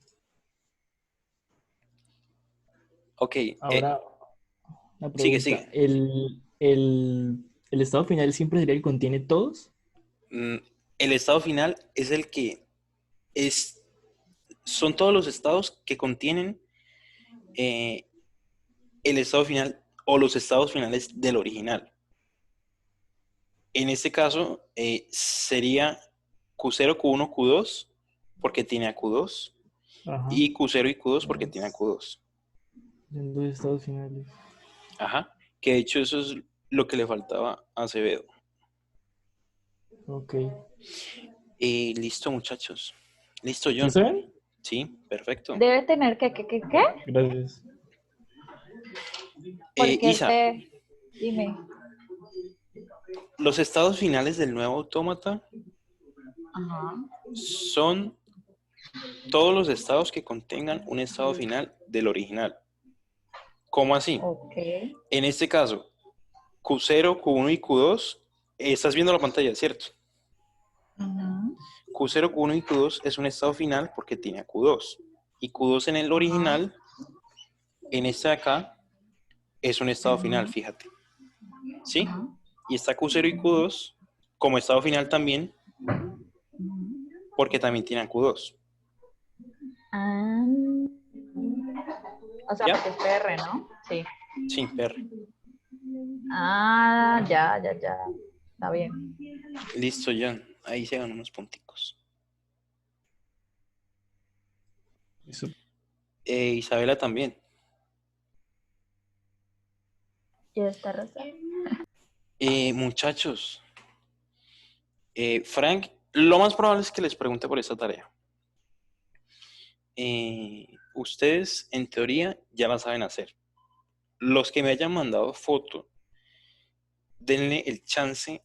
Ok,
Ahora, la
sigue,
pregunta,
sigue.
¿el estado final siempre sería el que contiene todos?
Mm, el estado final es el que son todos los estados que contienen eh, el estado final o los estados finales del original. En este caso sería Q0, Q1, Q2 porque tiene a Q2
Ajá.
y Q0 y Q2 porque tiene a Q2.
En dos estados finales.
Ajá, que de hecho eso es lo que le faltaba a Acevedo.
Ok.
Listo, muchachos. Listo,
¿Sí
John.
saben?
Sí, perfecto.
Debe tener ¿qué?
Gracias.
Porque
Isa,
dime.
los estados finales del nuevo autómata
Ajá.
son todos los estados que contengan un estado final del original. ¿Cómo así?
Ok.
En este caso, Q0, Q1 y Q2, estás viendo la pantalla, ¿cierto?
Ujú.
Q0, Q1 y Q2 es un estado final porque tiene a Q2. Y Q2 en el
Ajá.
original, en este de acá, es un estado final,
Ujú.
fíjate. ¿Sí?
Ajá.
Y está Q0 y Q2 como estado final también
Ujú.
porque también tiene a Q2.
Ah, o sea,
¿Ya?
porque es PR, ¿no? Sí.
Sin per.
Ah, ya. Está bien.
Listo, John. Ahí se ganan unos punticos.
Eso.
Isabela también.
¿Ya está Rosa?
Muchachos, Frank, lo más probable es que les pregunte por esta tarea. Ustedes, en teoría, ya la saben hacer. Los que me hayan mandado foto, denle el chance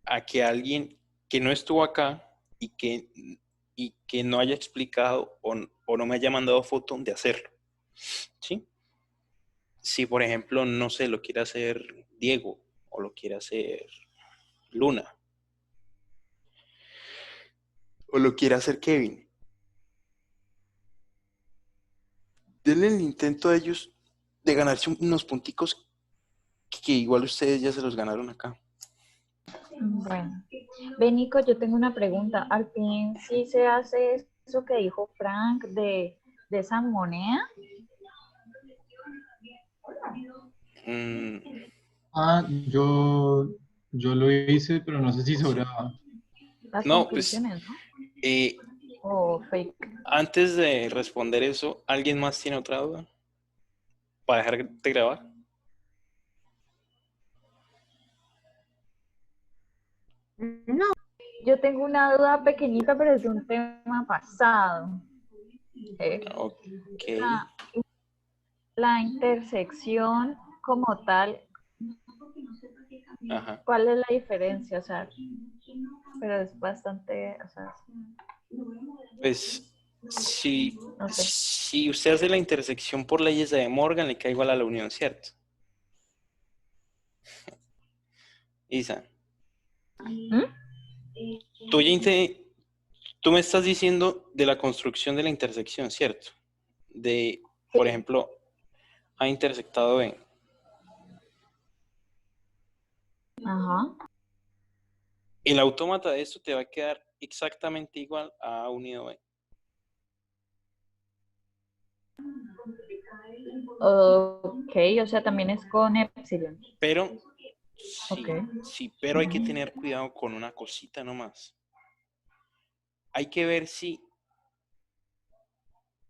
a que alguien que no estuvo acá y que no haya explicado o no me haya mandado foto de hacerlo. ¿Sí? Si, por ejemplo, no sé, lo quiere hacer Diego o lo quiere hacer Luna o lo quiere hacer Kevin, denle el intento a ellos de ganarse unos punticos que igual ustedes ya se los ganaron acá.
Bueno. Benico, yo tengo una pregunta. ¿Al fin sí se hace eso que dijo Frank de esa moneda?
Mm,
Ah, yo lo hice, pero no sé si sobraba.
Las
no, pues
conclusiones, ¿no?
eh,
O fake.
antes de responder eso, ¿alguien más tiene otra duda para dejar de grabar?
No. Yo tengo una duda pequeñita, pero es de un tema pasado.
Ok.
La, la intersección como tal,
Ajá.
¿cuál es la diferencia? O sea, pero es bastante, o sea,
Pues si,
no sé.
si usted hace la intersección por leyes de De Morgan, le cae igual a la unión, ¿cierto? Isa,
¿Mm?
tú, tú me estás diciendo de la construcción de la intersección, ¿cierto? De, por
Sí.
ejemplo, A intersectado B.
Ajá.
El autómata de esto te va a quedar exactamente igual a A unido B.
Ok, o sea, también es con epsilon.
Pero, sí,
Ok.
sí, pero hay que tener cuidado con una cosita nomás. Hay que ver si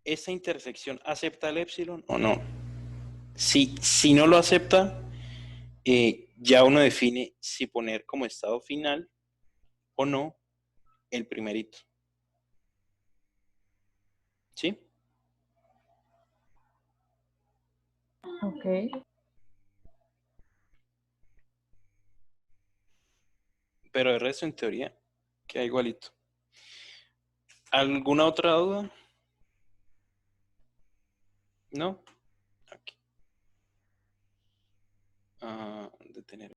esta intersección acepta el epsilon o no. Si no lo acepta, ya uno define si poner como estado final o no el primerito. ¿Sí?
Ok.
Pero el resto en teoría queda igualito. ¿Alguna otra duda? ¿No? Aquí. Detener.